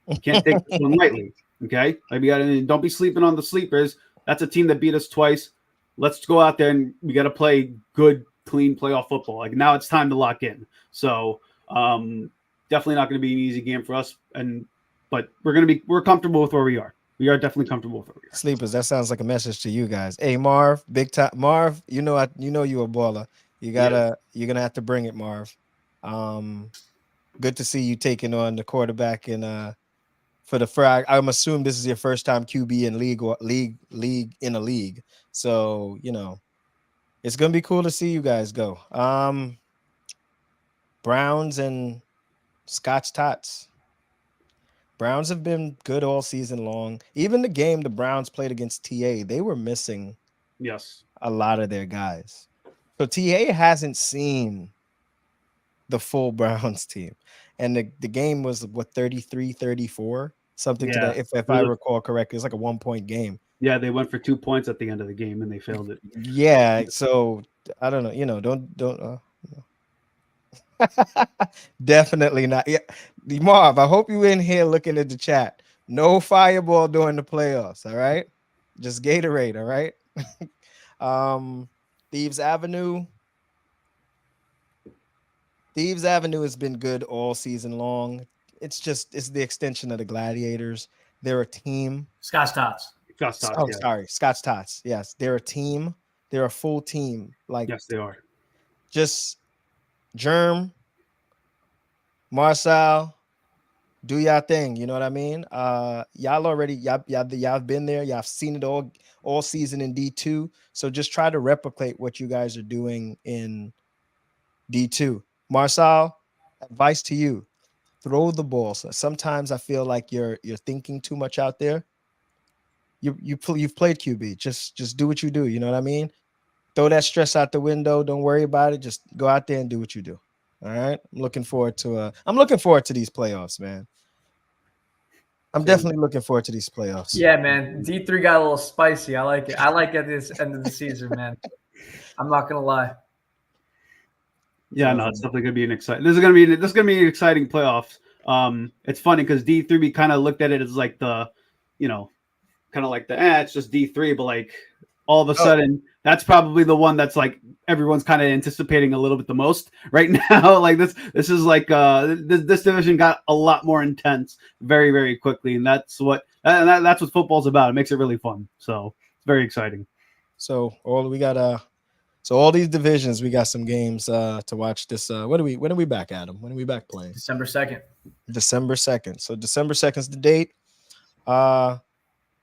Speaker 3: You can't take this one lightly. Okay, don't be sleeping on the Sleepers. That's a team that beat us twice. Let's go out there and we got to play good, clean playoff football. Like, now it's time to lock in. So definitely not going to be an easy game for us. But we're comfortable with where we are. We are definitely comfortable with where we are.
Speaker 1: Sleepers, that sounds like a message to you guys. Hey, Marv, big time. Marv, you're a baller. You're gonna have to bring it, Marv. Good to see you taking on the quarterback in for the frag. I'm assuming this is your first time QB in league in a league. So it's gonna be cool to see you guys go. Browns and Scotch Tots. Browns have been good all season long. Even the game the Browns played against TA, they were missing a lot of their guys. So TA hasn't seen the full Browns team. And the game was, 33-34? Something to that, if I recall correctly. It's like a 1-point game.
Speaker 3: Yeah, they went for 2 points at the end of the game, and they failed it.
Speaker 1: Yeah, so I don't know. Don't definitely not. Yeah, Marv, I hope you in here looking at the chat. No fireball during the playoffs. All right, just Gatorade. All right. Thieves Avenue. Thieves Avenue has been good all season long. It's the extension of the Gladiators. They're a team.
Speaker 2: Scotch Tots.
Speaker 1: Sorry, Scotch Tots. Yes, they're a team. They're a full team.
Speaker 3: Yes, they are.
Speaker 1: Just Germ, Marcel, do y'all thing. You know what I mean? Y'all been there. Y'all seen it all season in D2. So just try to replicate what you guys are doing in D2. Marcel, advice to you: throw the ball. So sometimes I feel like you're thinking too much out there. You've played QB. Just do what you do. You know what I mean? Throw that stress out the window. Don't worry about it. Just go out there and do what you do. All right. I'm looking forward to these playoffs, man. I'm definitely looking forward to these playoffs.
Speaker 2: Yeah, man. D3 got a little spicy. I like it. I like at this end of the season, man. I'm not gonna lie.
Speaker 3: Yeah, no, it's definitely gonna be an exciting. This is gonna be an exciting playoffs. It's funny because D3 we kind of looked at it as like the, kind of like it's just D3, but like all of a sudden that's probably the one that's like everyone's kind of anticipating a little bit the most right now. Like this is like this division got a lot more intense very, very quickly, and that's what football's about. It makes it really fun. So it's very exciting.
Speaker 1: So all these divisions, we got some games to watch this. When are we back, Adam? When are we back playing?
Speaker 2: December 2nd.
Speaker 1: December 2nd. So December 2nd is the date.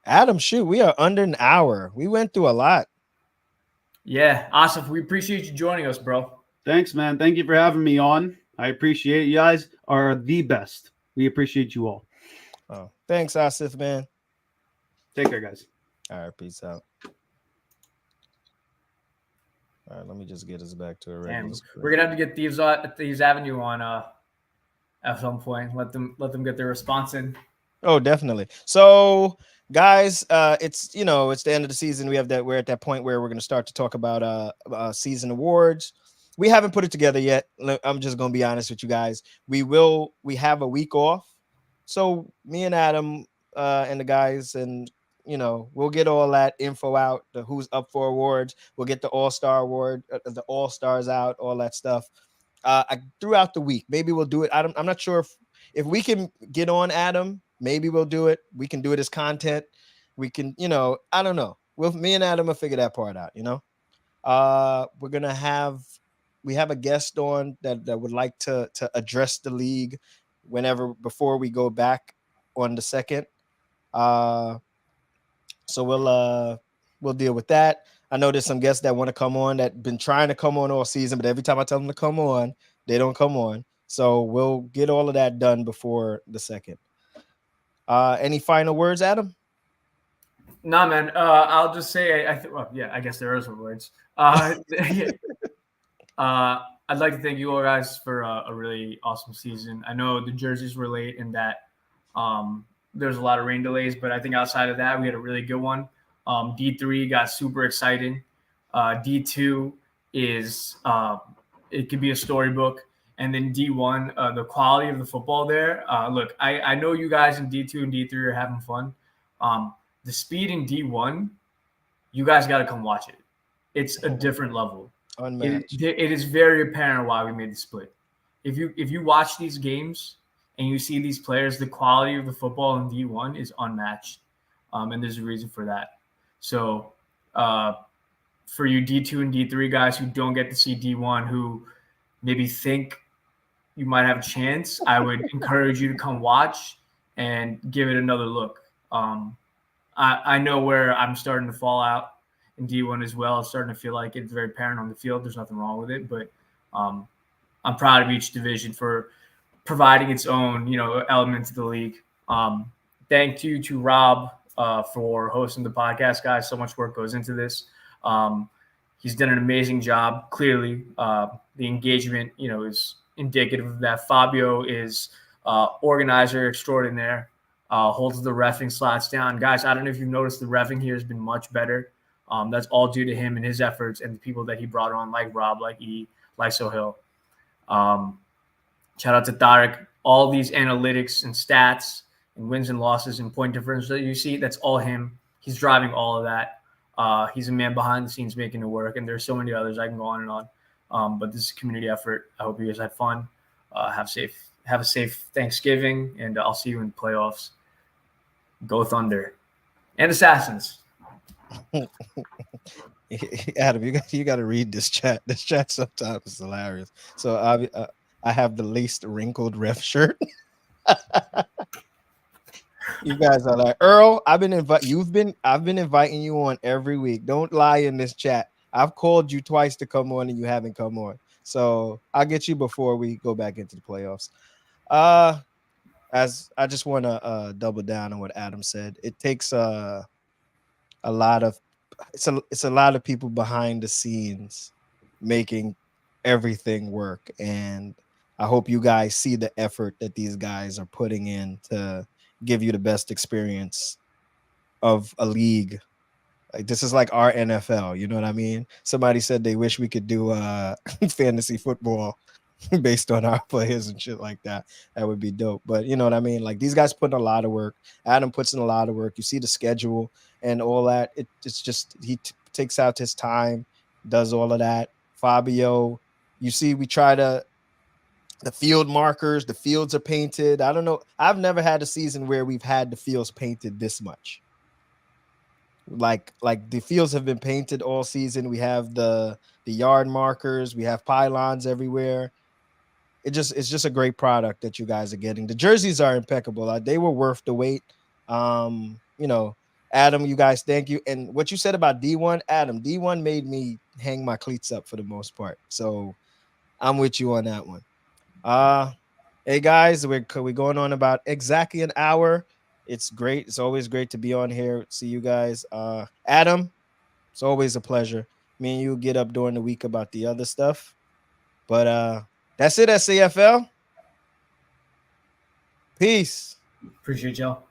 Speaker 1: Adam, shoot, we are under an hour. We went through a lot.
Speaker 2: Yeah, Asif, we appreciate you joining us, bro.
Speaker 3: Thanks, man. Thank you for having me on. I appreciate it. You guys are the best. We appreciate you all.
Speaker 1: Oh, thanks, Asif, man.
Speaker 3: Take care, guys.
Speaker 1: All right, peace out. All right, let me just get us back to a regular.
Speaker 2: We're gonna have to get Thieves Avenue on at some point. Let them get their response in.
Speaker 1: Oh, definitely. So, guys, it's it's the end of the season. We're at that point where we're gonna start to talk about season awards. We haven't put it together yet. I'm just gonna be honest with you guys. We have a week off, so me and Adam and the guys, and we'll get all that info out, the who's up for awards. We'll get the All-Star award, the All-Stars out, all that stuff throughout the week. Maybe we'll do it. I'm not sure if we can get on Adam. Maybe we'll do it. We can do it as content. We can, I don't know. Me and Adam will figure that part out. We have a guest on that would like to address the league before we go back on the 2nd. So we'll deal with that. I know there's some guests that want to come on that been trying to come on all season, but every time I tell them to come on, they don't come on. So we'll get all of that done before the 2nd. Any final words, Adam?
Speaker 2: Nah, man. I'll just say I guess there are some words. I'd like to thank you all guys for a really awesome season. I know the jerseys were late and that there's a lot of rain delays, but I think outside of that, we had a really good one. D3 got super exciting. D2 is it could be a storybook. And then D1, the quality of the football there. Look, I know you guys in D2 and D3 are having fun. The speed in D1, you guys got to come watch it. It's a different level.
Speaker 1: Unmatched.
Speaker 2: It is very apparent why we made the split. If you watch these games and you see these players, the quality of the football in D1 is unmatched, and there's a reason for that. So for you D2 and D3 guys who don't get to see D1, who maybe think you might have a chance, I would encourage you to come watch and give it another look. I know where I'm starting to fall out in D1 as well. It's starting to feel like it's very apparent on the field. There's nothing wrong with it, but I'm proud of each division for providing its own, element to the league. Thank you to Rob for hosting the podcast, guys. So much work goes into this. He's done an amazing job. Clearly, the engagement, is indicative of that. Fabio is organizer extraordinaire, holds the reffing slots down. Guys, I don't know if you've noticed the reffing here has been much better. That's all due to him and his efforts and the people that he brought on, like Rob, like E, like Sohail. Shout out to Tarek. All these analytics and stats and wins and losses and point difference that you see, that's all him. He's driving all of that. He's a man behind the scenes making it work, and there's so many others I can go on and on. But this is a community effort. I hope you guys had fun. Have a safe Thanksgiving, and I'll see you in the playoffs. Go Thunder and Assassins.
Speaker 1: Adam, you got to read this chat. This chat sometimes is hilarious. So I have the least wrinkled ref shirt. You guys are like, Earl, I've been inviting you on every week. Don't lie in this chat. I've called you twice to come on and you haven't come on. So I'll get you before we go back into the playoffs. As I just want to double down on what Adam said. It takes a lot of people behind the scenes making everything work, and I hope you guys see the effort that these guys are putting in to give you the best experience of a league. Like, this is like our NFL, you know what I mean? Somebody said they wish we could do fantasy football based on our players and shit like that. That would be dope. But you know what I mean? Like these guys put in a lot of work. Adam puts in a lot of work. You see the schedule and all that. It's just he takes out his time, does all of that. Fabio, you see, we try to the field markers, the fields are painted. I don't know. I've never had a season where we've had the fields painted this much. Like the fields have been painted all season. We have the yard markers, we have pylons everywhere. It's just a great product that you guys are getting. The jerseys are impeccable. They were worth the wait. You know, Adam, you guys, thank you. And what you said about D1, Adam, D1 made me hang my cleats up for the most part. So I'm with you on that one. Hey guys, we're going on about exactly an hour. It's great. It's always great to be on here. See you guys. Adam, it's always a pleasure. Me and you get up during the week about the other stuff. But that's it at CFL. Peace.
Speaker 2: Appreciate y'all.